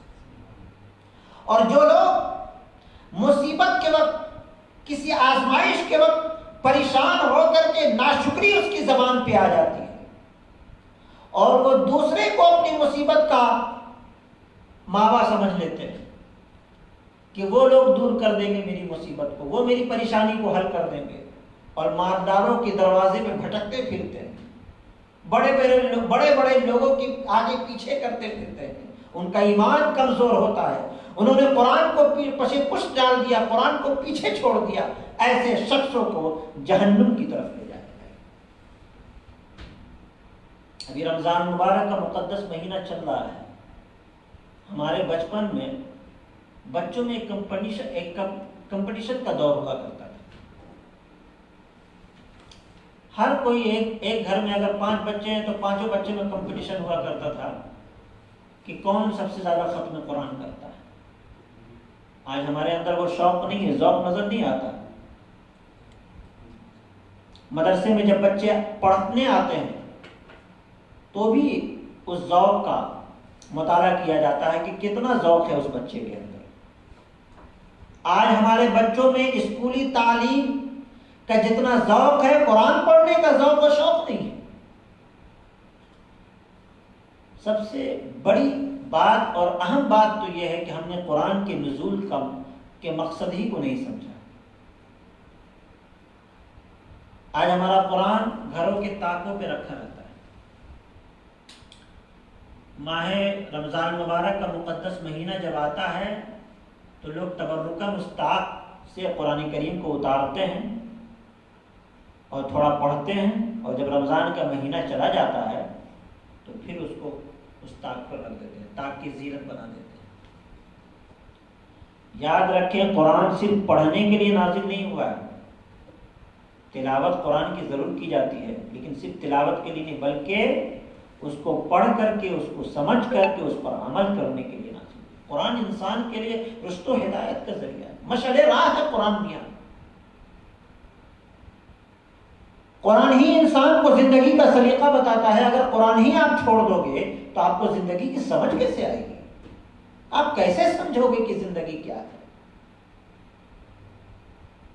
اور جو لوگ مصیبت کے وقت، کسی آزمائش کے وقت پریشان ہو کر کے ناشکری اس کی زبان پہ آ جاتی ہے اور وہ دوسرے کو اپنی مصیبت کا ماوا سمجھ لیتے ہیں کہ وہ لوگ دور کر دیں گے میری مصیبت کو، وہ میری پریشانی کو حل کر دیں گے، اور مالداروں کے دروازے پہ بھٹکتے پھرتے ہیں، بڑے بڑے لوگوں کی آگے پیچھے کرتے پھرتے ہیں، ان کا ایمان کمزور ہوتا ہے، انہوں نے قرآن کو پشے پشت ڈال دیا، قرآن کو پیچھے چھوڑ دیا، ایسے شخصوں کو جہنم کی طرف لے جائے گا۔ ابھی رمضان مبارک کا مقدس مہینہ چل رہا ہے، ہمارے بچپن میں بچوں میں ایک کمپٹیشن کا دور ہوا کرتا تھا، ہر کوئی ایک گھر میں اگر 5 بچے ہیں تو 5 بچے میں کمپٹیشن ہوا کرتا تھا کہ کون سب سے زیادہ ختم قرآن کرتا ہے۔ آج ہمارے اندر وہ شوق نہیں ہے، ذوق نظر نہیں آتا۔ مدرسے میں جب بچے پڑھنے آتے ہیں تو بھی اس ذوق کا مطالعہ کیا جاتا ہے کہ کتنا ذوق ہے اس بچے کے اندر۔ آج ہمارے بچوں میں اسکولی تعلیم کا جتنا ذوق ہے، قرآن پڑھنے کا ذوق و شوق نہیں ہے۔ سب سے بڑی بات اور اہم بات تو یہ ہے کہ ہم نے قرآن کے نزول کے مقصد ہی کو نہیں سمجھا۔ آج ہمارا قرآن گھروں کے طاقوں پہ رکھا رہتا ہے۔ ماہ رمضان مبارک کا مقدس مہینہ جب آتا ہے تو لوگ تبرکاً اس طاق سے قرآن کریم کو اتارتے ہیں اور تھوڑا پڑھتے ہیں، اور جب رمضان کا مہینہ چلا جاتا ہے تو پھر اس کو اس طاق پر رکھ دیتے ہیں، طاق کی زینت بنا دیتے ہیں۔ یاد رکھیں، قرآن صرف پڑھنے کے لیے نازل نہیں ہوا ہے۔ تلاوت قرآن کی ضرور کی جاتی ہے، لیکن صرف تلاوت کے لیے نہیں، بلکہ اس کو پڑھ کر کے، اس کو سمجھ کر کے اس پر عمل کرنے کے لیے نازل ہے۔ قرآن انسان کے لیے رشد و ہدایت کا ذریعہ ہے، مشعل راہ ہے قرآن میاں۔ قرآن ہی انسان کو زندگی کا سلیقہ بتاتا ہے۔ اگر قرآن ہی آپ چھوڑ دو گے تو آپ کو زندگی کی سمجھ کیسے آئے گی؟ آپ کیسے سمجھو گے کہ زندگی کیا ہے؟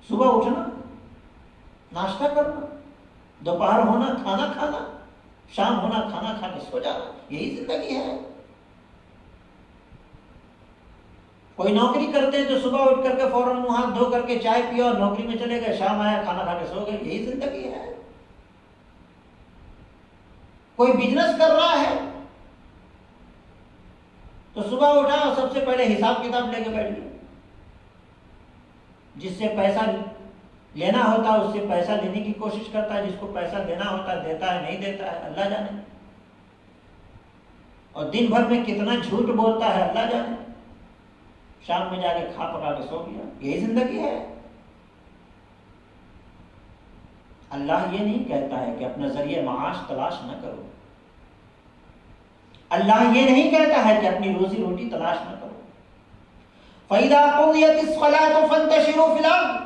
صبح اٹھنا، ناشتہ کرنا، دوپہر ہونا کھانا کھانا، شام ہونا کھانا کھا کے سو جانا، یہی زندگی ہے۔ کوئی نوکری کرتے ہیں تو صبح اٹھ کر کے فوراً منہ ہاتھ دھو کر کے چائے پیا اور نوکری میں چلے گئے، شام آیا کھانا کھا کے سو گئے، یہی زندگی ہے۔ کوئی بزنس کر رہا ہے تو صبح اٹھا اور سب سے پہلے حساب کتاب لے کے بیٹھ گیا، جس سے پیسہ لینا ہوتا ہے اس سے پیسہ لینے کی کوشش کرتا ہے، جس کو پیسہ دینا ہوتا ہے دیتا ہے، نہیں دیتا ہے اللہ جانے، اور دن بھر میں کتنا جھوٹ بولتا ہے اللہ جانے، شام میں جا کے کھا پکا کے سو گیا، یہی زندگی ہے۔ اللہ یہ نہیں کہتا ہے کہ اپنا ذریعہ معاش تلاش نہ کرو، اللہ یہ نہیں کہتا ہے کہ اپنی روزی روٹی تلاش نہ کرو۔ فَإِذَا قُضِيَتِ الصَّلَاةُ فَانتَشِرُوا فِي الْأَرْضِ،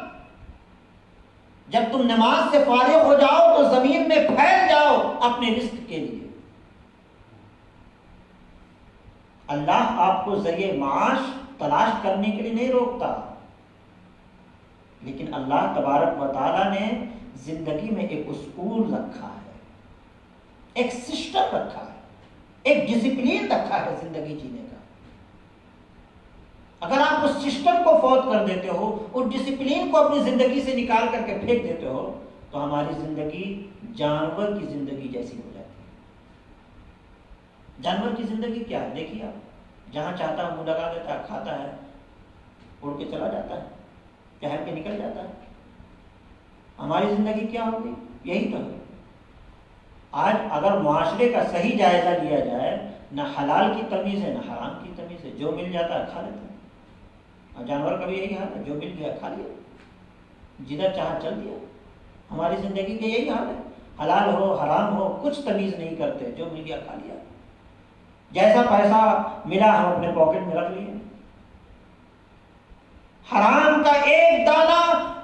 جب تم نماز سے فارغ ہو جاؤ تو زمین میں پھیل جاؤ اپنے رزق کے لیے۔ اللہ آپ کو ذریعہ معاش تلاش کرنے کے لیے نہیں روکتا، لیکن اللہ تبارک و تعالیٰ نے زندگی میں ایک اصول رکھا ہے، ایک سسٹم رکھا ہے، ایک ڈسپلین رکھا ہے زندگی جینے کا۔ اگر آپ اس سسٹم کو فوت کر دیتے ہو، اس ڈسپلین کو اپنی زندگی سے نکال کر کے پھینک دیتے ہو، تو ہماری زندگی جانور کی زندگی جیسی ہو جاتی ہے۔ جانور کی زندگی کیا ہے؟ دیکھیے آپ، جہاں چاہتا ہے منہ لگا دیتا ہے، کھاتا ہے، اڑ کے چلا جاتا ہے، ٹہل کے نکل جاتا ہے۔ ہماری زندگی کیا ہوگی؟ یہی تو ہے۔ آج اگر معاشرے کا صحیح جائزہ لیا جائے، نہ حلال کی تمیز ہے نہ حرام کی تمیز ہے، جو مل جاتا ہے کھا لیتا ہے۔ اور جانور کا بھی یہی حال ہے، جو مل گیا کھا لیا، جدھر چاہا چل دیا۔ ہماری زندگی کا یہی حال ہے، حلال ہو حرام ہو کچھ تمیز نہیں کرتے، جو مل گیا کھا لیا، جیسا پیسہ ملا ہم اپنے پاکٹ میں رکھ لیے۔ حرام کا ایک دانہ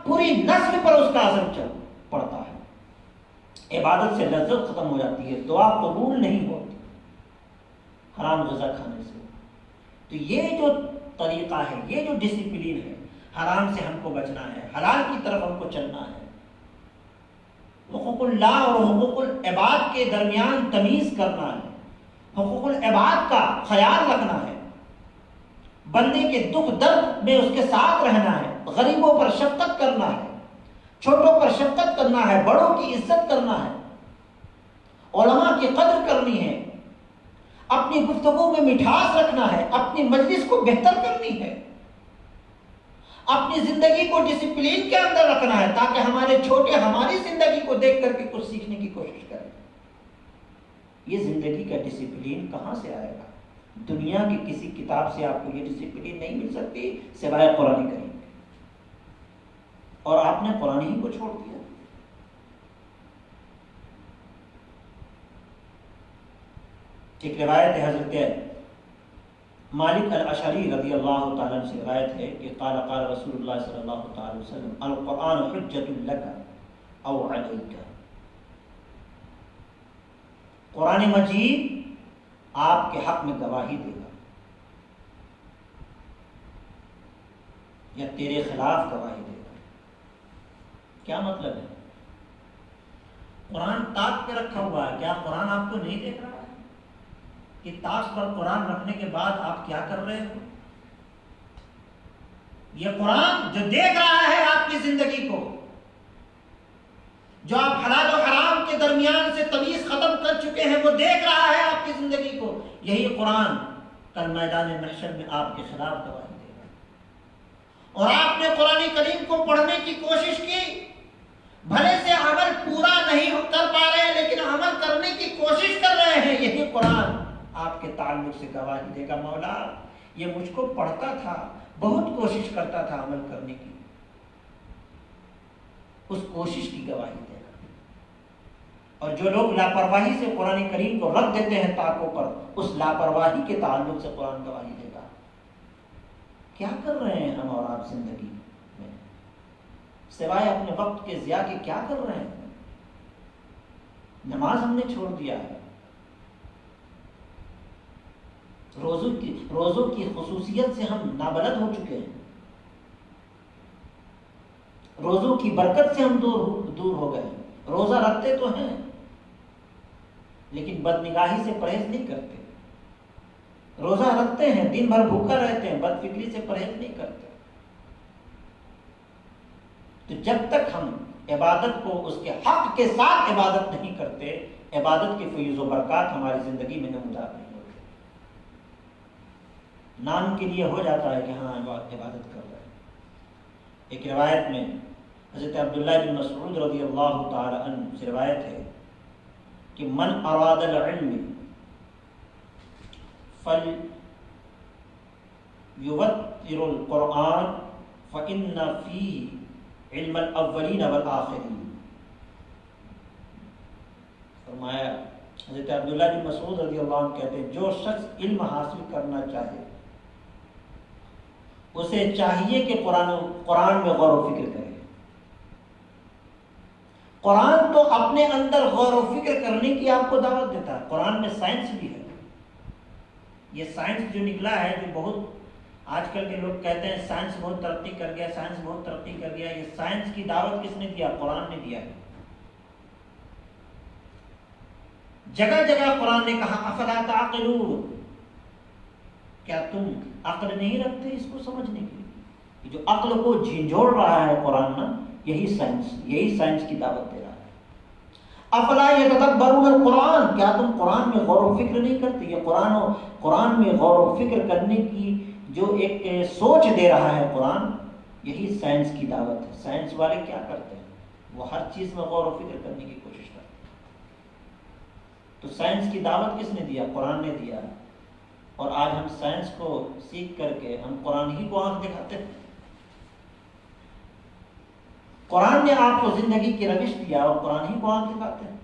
پوری نسل پر اس کا اثر چل پڑتا ہے، عبادت سے لذت ختم ہو جاتی ہے، دعا قبول نہیں ہوتی حرام غذا کھانے سے۔ تو یہ جو طریقہ ہے، یہ جو ڈسپلین ہے، حرام سے ہم کو بچنا ہے، حلال کی طرف ہم کو چلنا ہے، حقوق اللہ اور حقوق العباد کے درمیان تمیز کرنا ہے، حقوق العباد کا خیال رکھنا ہے، بندے کے دکھ درد میں اس کے ساتھ رہنا ہے، غریبوں پر شفقت کرنا ہے، چھوٹوں پر شفقت کرنا ہے، بڑوں کی عزت کرنا ہے، علماء کی قدر کرنی ہے، اپنی گفتگو میں مٹھاس رکھنا ہے، اپنی مجلس کو بہتر کرنی ہے، اپنی زندگی کو ڈسپلین کے اندر رکھنا ہے، تاکہ ہمارے چھوٹے ہماری زندگی کو دیکھ کر کے کچھ سیکھنے کی کوشش کریں۔ یہ زندگی کا ڈسپلین کہاں سے آئے گا؟ دنیا کی کسی کتاب سے آپ کو یہ ڈسپلین نہیں مل سکتی سوائے قرآن کریم کے، اور آپ نے قرآن ہی کو چھوڑ دیا۔ ایک روایت ہے حضرت مالک الاشعری رضی اللہ تعالیٰ عنہ سے روایت ہے کہ قال قال رسول اللہ صلی اللہ تعالی وسلم القرآن حجت لک او علیک، قرآن مجید آپ کے حق میں گواہی دے گا یا تیرے خلاف گواہی دے گا۔ کیا مطلب ہے؟ قرآن تاج پہ رکھا ہوا ہے، کیا قرآن آپ کو نہیں دیکھ رہا ہے کہ تاج پر قرآن رکھنے کے بعد آپ کیا کر رہے ہو؟ یہ قرآن جو دیکھ رہا ہے آپ کی زندگی کو، جو آپ حلال و حرام کے درمیان سے تمیز ختم کر چکے ہیں، وہ دیکھ رہا ہے آپ کی زندگی کو، یہی قرآن کل میدان محشر میں آپ کے خلاف گواہی دے گا۔ اور آپ نے قرآن کریم کو پڑھنے کی کوشش کی، بھلے سے عمل پورا نہیں کر پا رہے ہیں لیکن عمل کرنے کی کوشش کر رہے ہیں، یہی قرآن آپ کے تعلق سے گواہی دے گا، مولا یہ مجھ کو پڑھتا تھا، بہت کوشش کرتا تھا عمل کرنے کی، اس کوشش کی گواہی دے گا۔ اور جو لوگ لاپرواہی سے قرآن کریم کو رکھ دیتے ہیں طاقوں پر، اس لاپرواہی کے تعلق سے قرآن گواہی دے گا۔ کیا کر رہے ہیں ہم اور آپ زندگی میں؟ سوائے اپنے وقت کے ضیاع کے کیا کر رہے ہیں؟ نماز ہم نے چھوڑ دیا ہے، روزوں کی خصوصیت سے ہم نابلد ہو چکے ہیں، روزوں کی برکت سے ہم دور ہو گئے ہیں۔ روزہ رکھتے تو ہیں لیکن بدنگاہی سے پرہیز نہیں کرتے، روزہ رکھتے ہیں دن بھر بھوکا رہتے ہیں، بد فکری سے پرہیز نہیں کرتے۔ تو جب تک ہم عبادت کو اس کے حق کے ساتھ عبادت نہیں کرتے، عبادت کے فیض و برکات ہماری زندگی میں نمودار نہیں ہوتے۔ نام کے لیے ہو جاتا ہے کہ ہاں عبادت کر رہے ہیں۔ ایک روایت میں حضرت عبداللہ بن مسعود رضی اللہ تعالی عنہ سے روایت ہے کہ من اراد العلم فلیوتر القرآن فإن فیہ علم الاولین والآخرین۔ فرمایا حضرت عبداللہ بن مسعود رضی اللہ عنہ کہتے ہیں جو شخص علم حاصل کرنا چاہے اسے چاہیے کہ قرآن میں غور و فکر کرے۔ قرآن تو اپنے اندر غور و فکر کرنے کی آپ کو دعوت دیتا ہے۔ قرآن میں سائنس بھی ہے۔ یہ سائنس جو نکلا ہے، جو بہت آج کل کے لوگ کہتے ہیں سائنس بہت ترقی کر گیا، سائنس بہت ترقی کر گیا، یہ سائنس کی دعوت کس نے دیا؟ قرآن نے دیا ہے۔ جگہ جگہ قرآن نے کہا افلا تعقلون، کیا تم عقل نہیں رکھتے اس کو سمجھنے کے لیے؟ جو عقل کو جھنجھوڑ رہا ہے قرآن نا، یہی سائنس کی دعوت دے رہا ہے۔ افلا یتدبرون القرآن، کیا تم قرآن میں غور و فکر نہیں کرتے؟ یہ قرآن میں غور و فکر کرنے کی جو ایک سوچ دے رہا ہے قرآن، یہی سائنس کی دعوت ہے۔ سائنس والے کیا کرتے ہیں؟ وہ ہر چیز میں غور و فکر کرنے کی کوشش کرتے ہیں۔ تو سائنس کی دعوت کس نے دیا؟ قرآن نے دیا۔ اور آج ہم سائنس کو سیکھ کر کے ہم قرآن ہی کو آنکھ دکھاتے ہیں۔ قرآن نے آپ کو زندگی کی روش دیا اور قرآن ہی کو آنکھ دکھاتے ہیں۔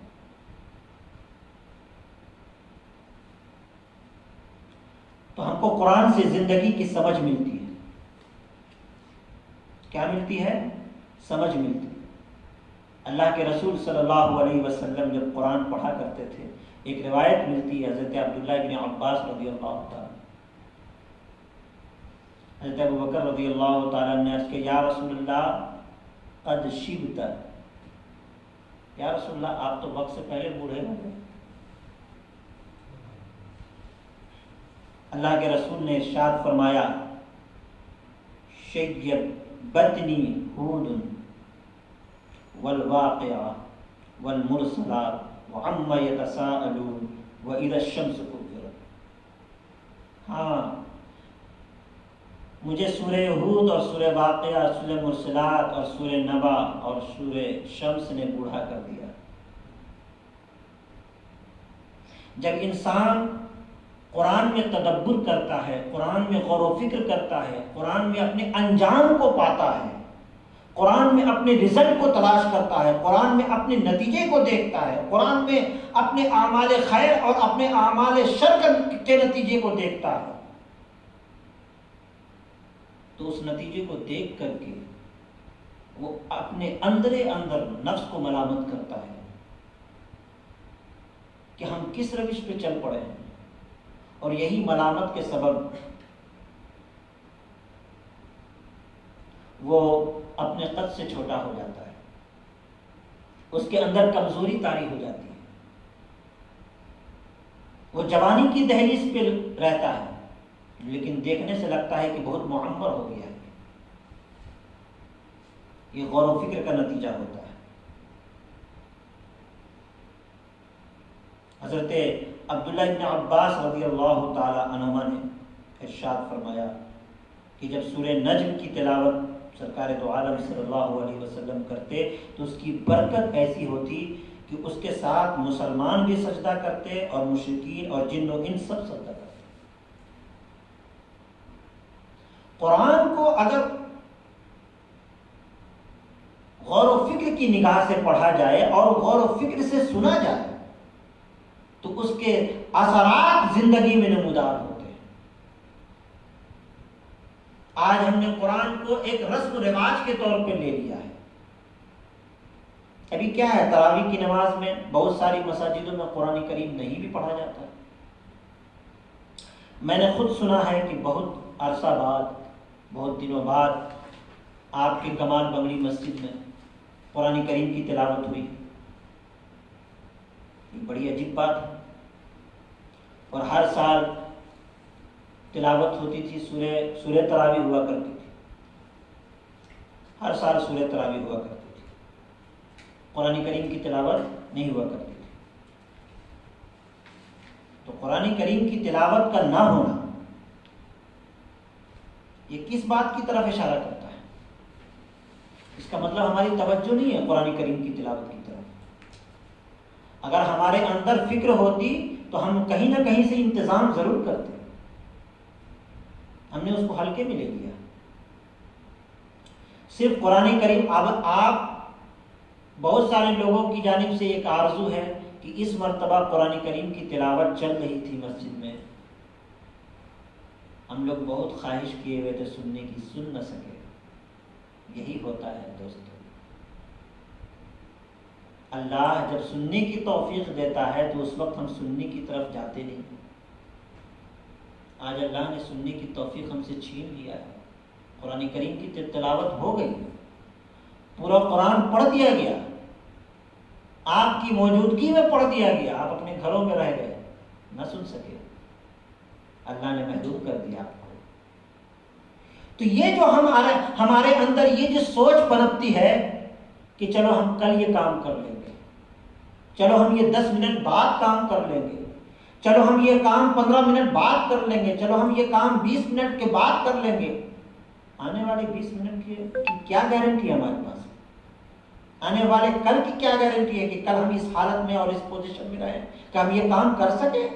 تو ہم کو قرآن سے زندگی کی سمجھ ملتی ہے۔ کیا ملتی ہے؟ سمجھ ملتی ہے۔ اللہ کے رسول صلی اللہ علیہ وسلم جب قرآن پڑھا کرتے تھے، ایک روایت ملتی ہے حضرت عبداللہ ابن عباس رضی اللہ تعالیٰ، حضرت ابوبکر رضی اللہ تعالیٰ نے عرض کیا، یا رسول اللہ قد شبت، یا رسول اللہ آپ تو وقت سے پہلے بوڑھے ہو گئے۔ اللہ کے رسول نے ارشاد فرمایا، شیب بطنی ہود والواقعہ والمرسلات وعما یتساءلون واذا الشمس كورت۔ ہاں، مجھے سورہ ہود اور سورہ واقعہ، سورہ مرسلات اور سورہ نبا اور سورہ شمس نے بوڑھا کر دیا۔ جب انسان قرآن میں تدبر کرتا ہے، قرآن میں غور و فکر کرتا ہے، قرآن میں اپنے انجام کو پاتا ہے، قرآن میں اپنے رزلٹ کو تلاش کرتا ہے، قرآن میں اپنے نتیجے کو دیکھتا ہے، قرآن میں اپنے اعمال خیر اور اپنے اعمال شر کے نتیجے کو دیکھتا ہے، تو اس نتیجے کو دیکھ کر کے وہ اپنے اندر نفس کو ملامت کرتا ہے کہ ہم کس روش پہ چل پڑے ہیں، اور یہی ملامت کے سبب وہ اپنے قد سے چھوٹا ہو جاتا ہے، اس کے اندر کمزوری طاری ہو جاتی ہے، وہ جوانی کی دہلیز پہ رہتا ہے لیکن دیکھنے سے لگتا ہے کہ بہت معمر ہو گیا ہے۔ یہ غور و فکر کا نتیجہ ہوتا ہے۔ حضرت عبداللہ ابن عباس رضی اللہ تعالی عنہما نے ارشاد فرمایا کہ جب سورہ نجم کی تلاوت سرکار دو عالم صلی اللہ علیہ وسلم کرتے تو اس کی برکت ایسی ہوتی کہ اس کے ساتھ مسلمان بھی سجدہ کرتے اور مشرکین اور جن و انس سب سجدہ کرتے۔ قرآن کو اگر غور و فکر کی نگاہ سے پڑھا جائے اور غور و فکر سے سنا جائے تو اس کے اثرات زندگی میں نمودار ہوتے ہیں۔ آج ہم نے قرآن کو ایک رسم و رواج کے طور پہ لے لیا ہے۔ ابھی کیا ہے، تراویح کی نماز میں بہت ساری مساجدوں میں قرآن کریم نہیں بھی پڑھا جاتا۔ میں نے خود سنا ہے کہ بہت عرصہ بعد، بہت دنوں بعد آپ کے کمال بنگڑی مسجد میں قرآن کریم کی تلاوت ہوئی۔ یہ بڑی عجیب بات ہے، اور ہر سال تلاوت ہوتی تھی، سورہ تراویح ہوا کرتی تھی، ہر سال سورہ تراویح ہوا کرتی تھی، قرآن کریم کی تلاوت نہیں ہوا کرتی تھی۔ تو قرآن کریم کی تلاوت کا نہ ہونا یہ کس بات کی طرف اشارہ کرتا ہے؟ اس کا مطلب ہماری توجہ نہیں ہے قرآن کریم کی تلاوت کی طرف۔ اگر ہمارے اندر فکر ہوتی تو ہم کہیں نہ کہیں سے انتظام ضرور کرتے، ہم نے اس کو ہلکے میں لے لیا۔ صرف قرآن کریم، اب آپ بہت سارے لوگوں کی جانب سے ایک آرزو ہے کہ اس مرتبہ قرآن کریم کی تلاوت چل رہی تھی مسجد میں، ہم لوگ بہت خواہش کیے ہوئے تھے سننے کی، سن نہ سکے۔ یہی ہوتا ہے دوستو، اللہ جب سننے کی توفیق دیتا ہے تو اس وقت ہم سننے کی طرف جاتے نہیں۔ آج اللہ نے سننے کی توفیق ہم سے چھین لیا ہے۔ قرآن کریم کی تلاوت ہو گئی، پورا قرآن پڑھ دیا گیا، آپ کی موجودگی میں پڑھ دیا گیا، آپ اپنے گھروں میں رہ گئے، نہ سن سکے، اللہ نے محدود کر دیا آپ کو۔ تو یہ جو ہمارے اندر یہ جو سوچ پنپتی ہے کہ چلو ہم کل یہ کام کر لیں گے، چلو ہم یہ 10 منٹ بعد کام کر لیں گے، چلو ہم یہ کام 15 منٹ بعد کر لیں گے، چلو ہم یہ کام 20 منٹ کے بعد کر لیں گے، آنے والے 20 منٹ کی کیا گارنٹی ہے ہمارے پاس؟ آنے والے کل کی کیا گارنٹی ہے کہ کل ہم اس حالت میں اور اس پوزیشن میں رہیں کہ ہم یہ کام کر سکیں؟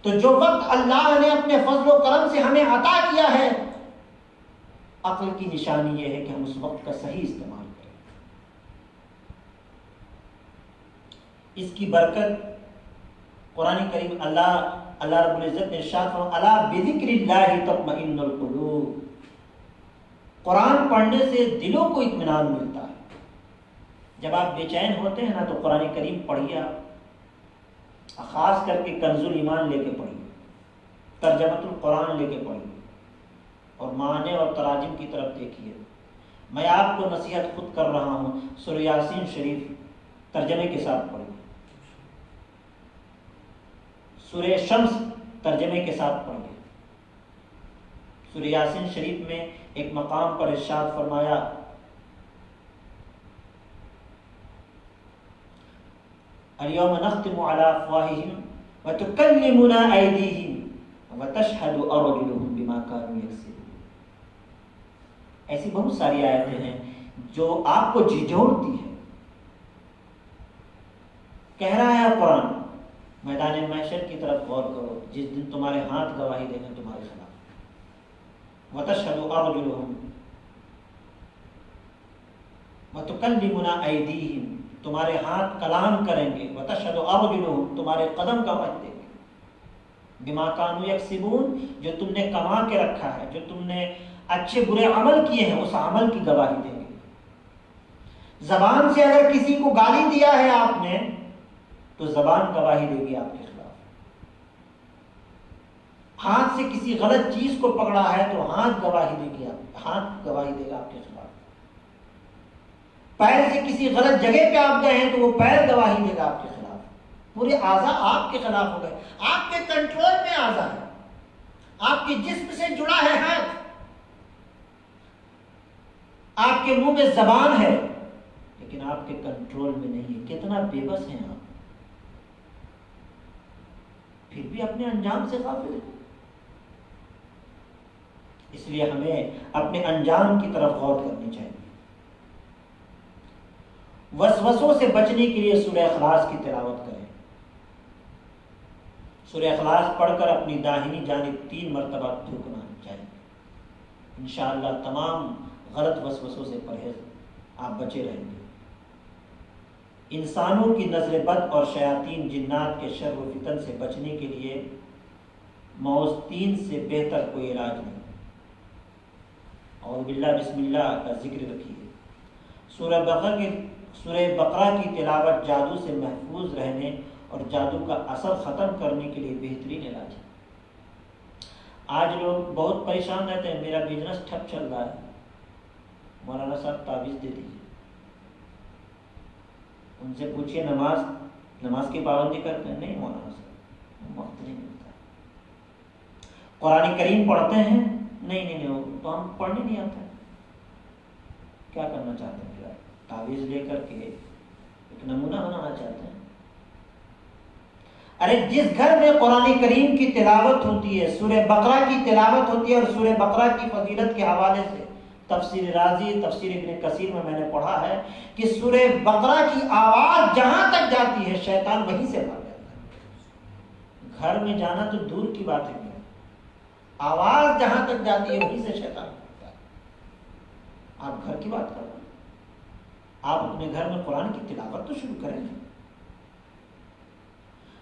تو جو وقت اللہ نے اپنے فضل و کرم سے ہمیں عطا کیا ہے، عقل کی نشانی یہ ہے کہ ہم اس وقت کا صحیح استعمال کریں۔ اس کی برکت قرآن کریم اللہ رب العزت نے ارشاد فرمایا الا بذکر اللہ تطمئن القلوب، قرآن پڑھنے سے دلوں کو اطمینان ملتا ہے۔ جب آپ بے چین ہوتے ہیں نا تو قرآن کریم پڑھیے، خاص کر کے کنز الایمان لے کے پڑھیے، ترجمۃ القرآن لے کے پڑھیے اور معنی اور تراجم کی طرف دیکھیے۔ میں آپ کو نصیحت خود کر رہا ہوں، سورہ یاسین شریف ترجمے کے ساتھ پڑھیے، سورہ شمس ترجمے کے ساتھ پڑھیے۔ سورہ یاسین شریف میں ایک مقام پر ارشاد فرمایا اليوم نختم على افواههم وتكلمنا ايديهم وتشهد ارجلهم بما كانوا يكسبون۔ ایسی بہت ساری آیتیں ہیں جو آپ کو جھنجھوڑتی ہے۔ کہہ رہا ہے قرآن میدان محشر کی طرف غور کرو، جس دن تمہارے ہاتھ گواہی دیں گے تمہارے خلاف، وتشهد ارجلهم وتكلمنا ايديهم، تمہارے ہاتھ کلام کریں گے، وتشهد ارجلهم، تمہارے قدم گواہی دیں گے، بما كانوا يكسبون، جو تم نے کما کے رکھا ہے، جو تم نے اچھے برے عمل کیے ہیں اس عمل کی گواہی دیں گے۔ زبان سے اگر کسی کو گالی دیا ہے آپ نے تو زبان گواہی دے گی آپ کے خلاف، ہاتھ سے کسی غلط چیز کو پکڑا ہے تو ہاتھ گواہی دے گی، ہاتھ گواہی دے گا آپ کے خلاف، پیر سے کسی غلط جگہ پہ آپ گئے ہیں تو وہ پیر گواہی دے گا آپ کے خلاف، پورے اعضاء آپ کے خلاف ہو گئے، آپ کے کنٹرول میں اعضاء ہے، آپ کے جسم سے جڑا ہے ہاتھ، آپ کے منہ میں زبان ہے لیکن آپ کے کنٹرول میں نہیں ہے۔ کتنا بے بس ہیں آپ، پھر بھی اپنے انجام سے غافل ہیں۔ اس لیے ہمیں اپنے انجام کی طرف غور کرنی چاہیے۔ وسوسوں سے بچنے کے لیے سورہ اخلاص کی تلاوت کریں۔ سورہ اخلاص پڑھ کر اپنی داہنی جانب 3 مرتبہ تھوکنا چاہیے، انشاءاللہ تمام غلط وسوسوں سے پرہیز آپ بچے رہیں گے۔ انسانوں کی نظر بد اور شیاطین جنات کے شر و فتن سے بچنے کے لیے موز 3 سے بہتر کوئی علاج نہیں۔ اور باللہ بسم اللہ کا ذکر رکھیے۔ سورہ بقرہ کی تلاوت جادو سے محفوظ رہنے اور جادو کا اثر ختم کرنے کے لیے بہترین علاج ہے۔ آج لوگ بہت پریشان رہتے ہیں، میرا بزنس ٹھپ چل رہا ہے، مولانا صاحب تعویذ دے دیجیے۔ ان سے پوچھئے نماز کی پابندی کرتے ہیں؟ نہیں مولانا صاحب وقت نہیں ملتا۔ قرآن کریم پڑھتے ہیں؟ نہیں تو ہم پڑھنے نہیں آتا۔ کیا کرنا چاہتے ہیں؟ پھر تعویذ لے کر کے ایک نمونہ بنانا چاہتے ہیں؟ ارے جس گھر میں قرآن کریم کی تلاوت ہوتی ہے، سورہ بقرہ کی تلاوت ہوتی ہے، اور سورہ بقرہ کی فضیلت کے حوالے سے تفسیر رازی، تفسیر ابن کثیر میں نے پڑھا ہے کہ سورہ بقرہ کی آواز جہاں تک جاتی ہے شیطان وہیں سے بھاگ جاتا ہے۔ گھر میں جانا تو دور کی بات ہے، آواز جہاں تک جاتی ہے وہیں سے شیطان بھاگتا ہے۔ آپ گھر کی بات کر رہے ہیں، آپ اپنے گھر میں قرآن کی تلاوت تو شروع کریں گے۔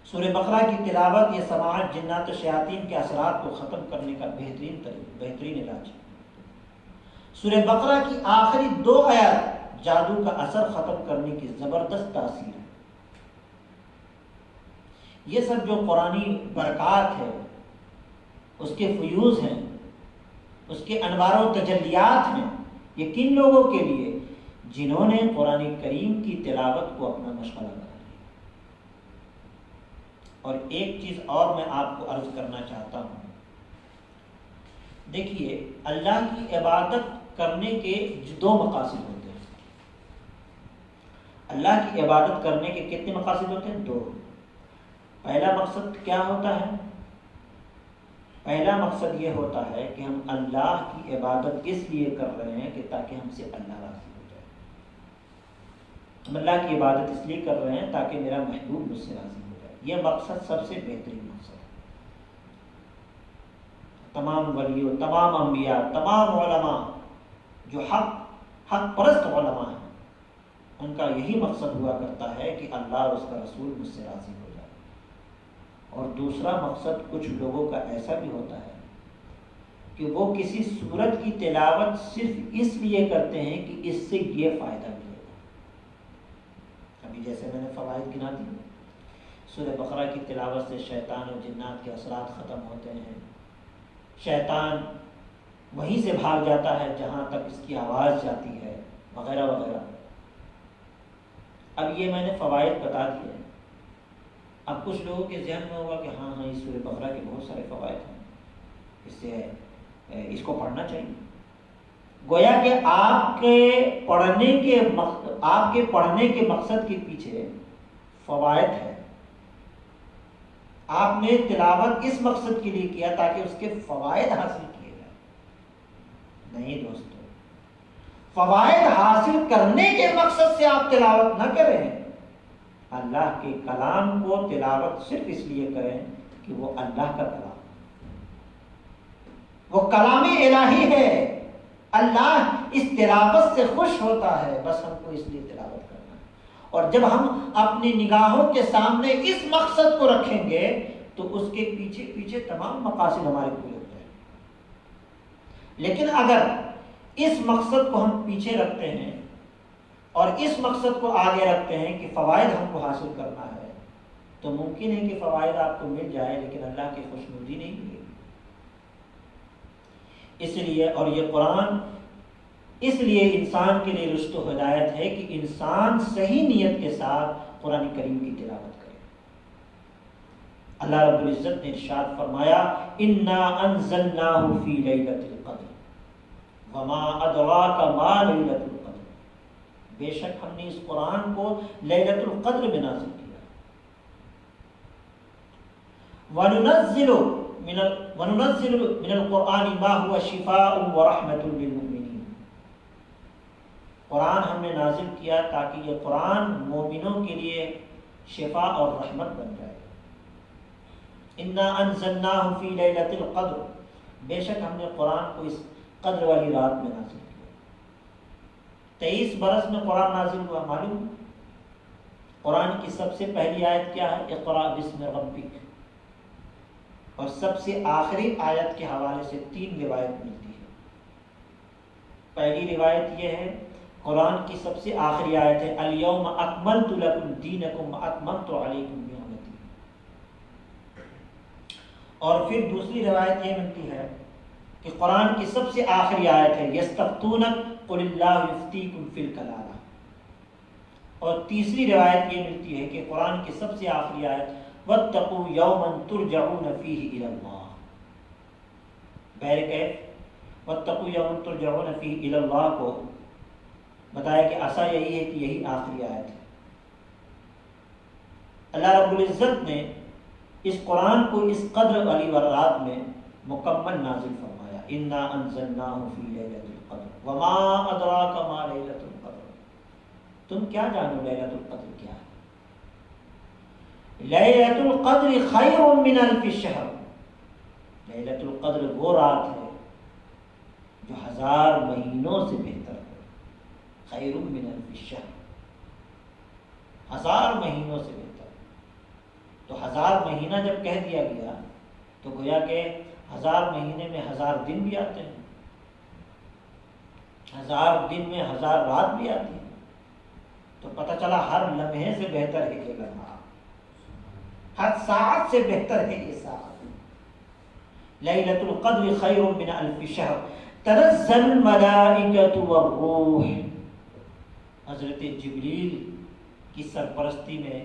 سورہ بقرہ کی تلاوت یہ سماعت جنات و شیاطین کے اثرات کو ختم کرنے کا بہترین علاج ہے۔ سورہ بقرہ کی آخری 2 آیات جادو کا اثر ختم کرنے کی زبردست تاثیر ہے۔ یہ سب جو قرآنی برکات ہے، اس کے فیوز ہیں، اس کے انوار و تجلیات ہیں، یہ کن لوگوں کے لیے؟ جنہوں نے قرآن کریم کی تلاوت کو اپنا مشغلہ بنا لیا۔ اور ایک چیز اور میں آپ کو عرض کرنا چاہتا ہوں، دیکھیے اللہ کی عبادت کرنے کے 2 مقاصد ہوتے ہیں۔ اللہ کی عبادت کرنے کے کتنے مقاصد ہوتے ہیں؟ 2۔ پہلا مقصد کیا ہوتا ہے؟ پہلا مقصد یہ ہوتا ہے کہ ہم اللہ کی عبادت اس لیے کر رہے ہیں کہ تاکہ ہم سے اللہ راضی ہو جائے۔ ہم اللہ کی عبادت اس لیے کر رہے ہیں تاکہ میرا محبوب مجھ سے راضی ہو جائے۔ یہ مقصد سب سے بہترین مقصد ہے۔ تمام ولیوں، تمام انبیاء، تمام علماء جو حق پرست علماء ہیں، ان کا یہی مقصد ہوا کرتا ہے کہ اللہ اور اس کا رسول مجھ سے راضی ہو جائے۔ اور دوسرا مقصد کچھ لوگوں کا ایسا بھی ہوتا ہے کہ وہ کسی سورت کی تلاوت صرف اس لیے کرتے ہیں کہ اس سے یہ فائدہ ملے گا۔ ابھی جیسے میں نے فوائد گنا دی، سورہ بقرہ کی تلاوت سے شیطان اور جنات کے اثرات ختم ہوتے ہیں، شیطان وہیں سے بھاگ جاتا ہے جہاں تک اس کی آواز جاتی ہے، وغیرہ وغیرہ۔ اب یہ میں نے فوائد بتا دیے۔ اب کچھ لوگوں کے ذہن میں ہوگا کہ ہاں اس سورہ بقرہ کے بہت سارے فوائد ہیں، اس سے اس کو پڑھنا چاہیے۔ گویا کہ آپ کے پڑھنے کے مقصد کے پیچھے فوائد ہے۔ آپ نے تلاوت اس مقصد کے لیے کیا تاکہ اس کے فوائد حاصل کیے جائیں۔ نہیں دوستو، فوائد حاصل کرنے کے مقصد سے آپ تلاوت نہ کریں۔ اللہ کے کلام کو تلاوت صرف اس لیے کریں کہ وہ اللہ کا کلام، وہ کلام الہی ہے، اللہ اس تلاوت سے خوش ہوتا ہے، بس ہم کو اس لیے تلاوت کرنا ہے۔ اور جب ہم اپنی نگاہوں کے سامنے اس مقصد کو رکھیں گے تو اس کے پیچھے تمام مقاصد ہمارے پورے ہو جائیں گے۔ لیکن اگر اس مقصد کو ہم پیچھے رکھتے ہیں اور اس مقصد کو آگے رکھتے ہیں کہ فوائد ہم کو حاصل کرنا ہے، تو ممکن ہے کہ فوائد آپ کو مل جائے لیکن اللہ کی خوشنودی نہیں ملے گی۔ اس لیے، اور یہ قرآن اس لیے انسان کے لیے رشد و ہدایت ہے کہ انسان صحیح نیت کے ساتھ قرآن کریم کی تلاوت کرے۔ اللہ رب العزت نے ارشاد فرمایا، انا انزلناہ فی لیلۃ القدر وما ادراک ما لیلۃ القدر، بے شک ہم نے اس قرآن کو لیلۃ القدر میں نازل کیا۔ وَنُنَزِّلُ مِنَ الْقُرْآنِ مَا هُوَ شِفَاءٌ وَرَحْمَةٌ لِلْمُؤْمِنِينَ، قرآن ہم نے نازل کیا تاکہ یہ قرآن مومنوں کے لیے شفا اور رحمت بن جائے۔ اِنَّا أَنزَلْنَاهُ فِي لَيْلَةِ الْقَدْرِ، بے شک ہم نے قرآن کو اس قدر والی رات میں نازل کیا۔ 23 برس میں قرآن نازل ہوا، معلوم؟ قرآن کی سب سے پہلی آیت کیا ہے؟ اقرأ بسم ربک، اور سب سے آخری آیت کے حوالے سے 3 روایت ملتی ہے۔ پہلی روایت یہ ہے، قرآن کی سب سے آخری آیت ہے الیوم اکملت لکم دینکم واتممت علیکم نعمتی، اور پھر دوسری روایت یہ ملتی ہے کہ قرآن کی سب سے آخری آیت ہے یستفتونک قل اللہ یفتیکم فی الکلالہ، اور تیسری روایت یہ ملتی ہے کہ قرآن کی سب سے آخری آیت واتقوا یوما ترجعون فیہ الی اللہ، بہرکیف واتقوا یوما ترجعون فیہ الی اللہ کو بتایا کہ ایسا یہی ہے کہ یہی آخری آیت ہے۔ اللہ رب العزت نے اس قرآن کو اس قدر والی رات میں مکمل نازل فرمایا، انا انزلناہ فی لیلۃ القدر وما ادراک ما لیلۃ القدر، تم کیا جانو لیلۃ القدر کیا ہے؟ لیلۃ القدر خیر من الف شہر، لیلۃ القدر وہ رات ہے جو 1000 مہینوں سے بہتر ہے، خیر من الف شہر، 1000 مہینوں سے بہتر۔ تو 1000 مہینہ جب کہہ دیا گیا تو گویا کہ 1000 مہینے میں 1000 دن بھی آتے ہیں، 1000 دن میں 1000 رات بھی آتی ہے، تو پتہ چلا ہر لمحے سے بہتر ہے یہ لمحہ، ہر ساعت سے بہتر ہے یہ ساعت۔ لیلۃ القدر خیر من الف شہر تنزل الملائکۃ والروح، حضرت جبریل کی سرپرستی میں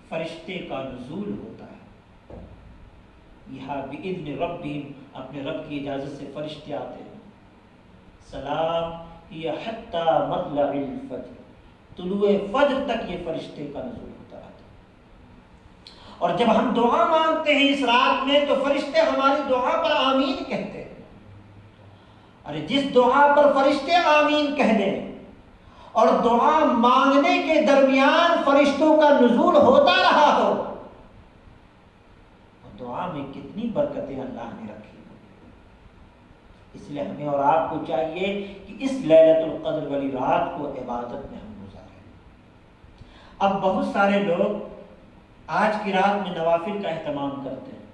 فرشتے کا نزول ہوتا ہے، یہاں بِإِذْنِ رَبِّهِمْ، اپنے رب کی اجازت سے فرشتے آتے ہیں۔ سلام ہی حتی مطلع الفجر، طلوع فجر تک یہ فرشتے کا نزول ہوتا رہتا ہے۔ اور جب ہم دعا مانگتے ہیں اس رات میں تو فرشتے ہماری دعا پر آمین کہتے ہیں۔ اور جس دعا پر فرشتے آمین کہہ دیں اور دعا مانگنے کے درمیان فرشتوں کا نزول ہوتا رہا ہو، دعا میں کتنی برکتیں اللہ نے رکھی۔ اس لیے ہمیں اور آپ کو چاہیے کہ اس لیلۃ القدر والی رات کو عبادت میں ہم گزاریں۔ اب بہت سارے لوگ آج کی رات میں نوافل کا اہتمام کرتے ہیں،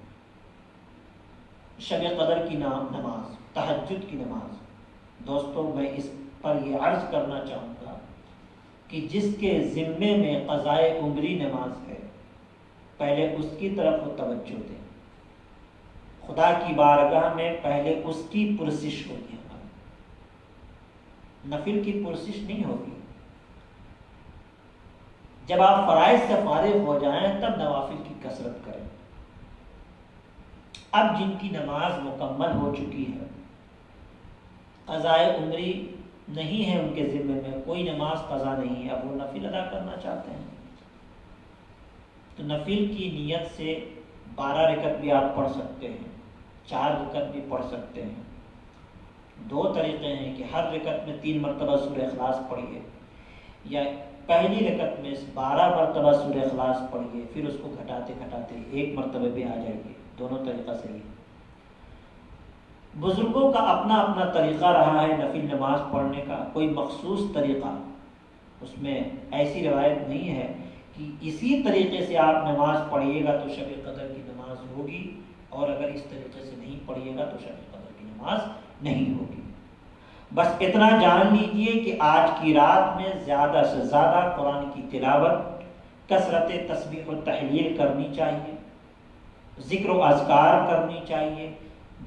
شب قدر کی نماز، تہجد کی نماز۔ دوستوں میں اس پر یہ عرض کرنا چاہوں گا کہ جس کے ذمے میں قضائے عمری نماز ہے، پہلے اس کی طرف وہ توجہ دیں۔ خدا کی بارگاہ میں پہلے اس کی پرسش ہوگی، ہماری نفل کی پرسش نہیں ہوگی۔ جب آپ فرائض سے فارغ ہو جائیں تب نوافل کی کثرت کریں۔ اب جن کی نماز مکمل ہو چکی ہے، قضائے عمری نہیں ہے ان کے ذمے میں، کوئی نماز قضا نہیں ہے، اب وہ نفل ادا کرنا چاہتے ہیں تو نفل کی نیت سے 12 رکعت بھی آپ پڑھ سکتے ہیں، 4 رکعت بھی پڑھ سکتے ہیں۔ 2 طریقے ہیں کہ ہر رکعت میں 3 مرتبہ سورہ اخلاص پڑھیے، یا پہلی رکعت میں 12 مرتبہ سورہ اخلاص پڑھیے، پھر اس کو گھٹاتے گھٹاتے 1 مرتبہ بھی آ جائے گی۔ دونوں طریقہ صحیح ہے۔ بزرگوں کا اپنا اپنا طریقہ رہا ہے نفل نماز پڑھنے کا، کوئی مخصوص طریقہ اس میں ایسی روایت نہیں ہے کہ اسی طریقے سے آپ نماز پڑھیے گا تو شب قدر کی نماز ہوگی، اور اگر اس طریقے سے نہیں پڑھیے گا تو شب قدر کی نماز نہیں ہوگی۔ بس اتنا جان لیجئے کہ آج کی رات میں زیادہ سے زیادہ قرآن کی تلاوت، کثرت تسبیح و تحلیل کرنی چاہیے، ذکر و اذکار کرنی چاہیے،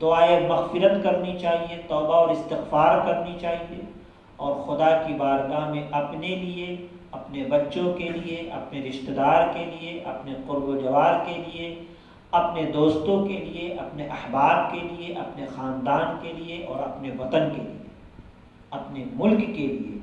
دعائے مغفرت کرنی چاہیے، توبہ اور استغفار کرنی چاہیے، اور خدا کی بارگاہ میں اپنے لیے، اپنے بچوں کے لیے، اپنے رشتہ دار کے لیے، اپنے قرب و جوار کے لیے، اپنے دوستوں کے لیے، اپنے احباب کے لیے، اپنے خاندان کے لیے اور اپنے وطن کے لیے، اپنے ملک کے لیے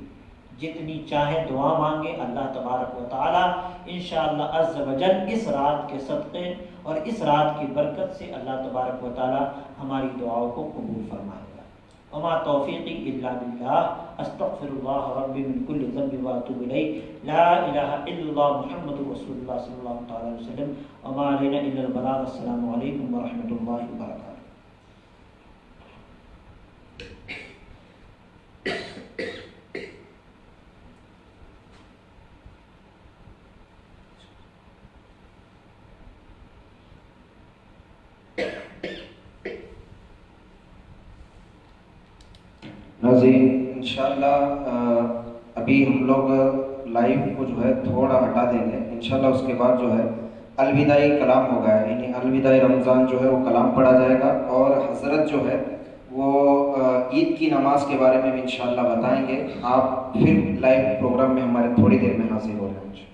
جتنی چاہے دعا مانگے۔ اللہ تبارک و تعالی انشاءاللہ عز و جل اس رات کے صدقے اور اس رات کی برکت سے اللہ تبارک و تعالی ہماری دعاؤں کو قبول فرمائے گا۔ وما توفیقی الا باللہ، استغفر اللہ ربی من کل ذنب واتوب الیہ، لا الہ الا اللہ محمد رسول اللہ صلی اللہ تعالی علیہ وسلم، وما علینا الا البلاغ۔ السلام علیکم ورحمۃ اللہ وبرکاتہ۔ ناظرین انشاءاللہ ابھی ہم لوگ لائیو کو جو ہے تھوڑا ہٹا دیں گے، انشاءاللہ اس کے بعد جو ہے الوداعی کلام ہوگا، یعنی الوداعی رمضان جو ہے وہ کلام پڑھا جائے گا، اور حضرت جو ہے وہ عید کی نماز کے بارے میں بھی انشاءاللہ بتائیں گے۔ آپ پھر لائیو پروگرام میں ہمارے تھوڑی دیر میں حاضر ہو رہے ہیں۔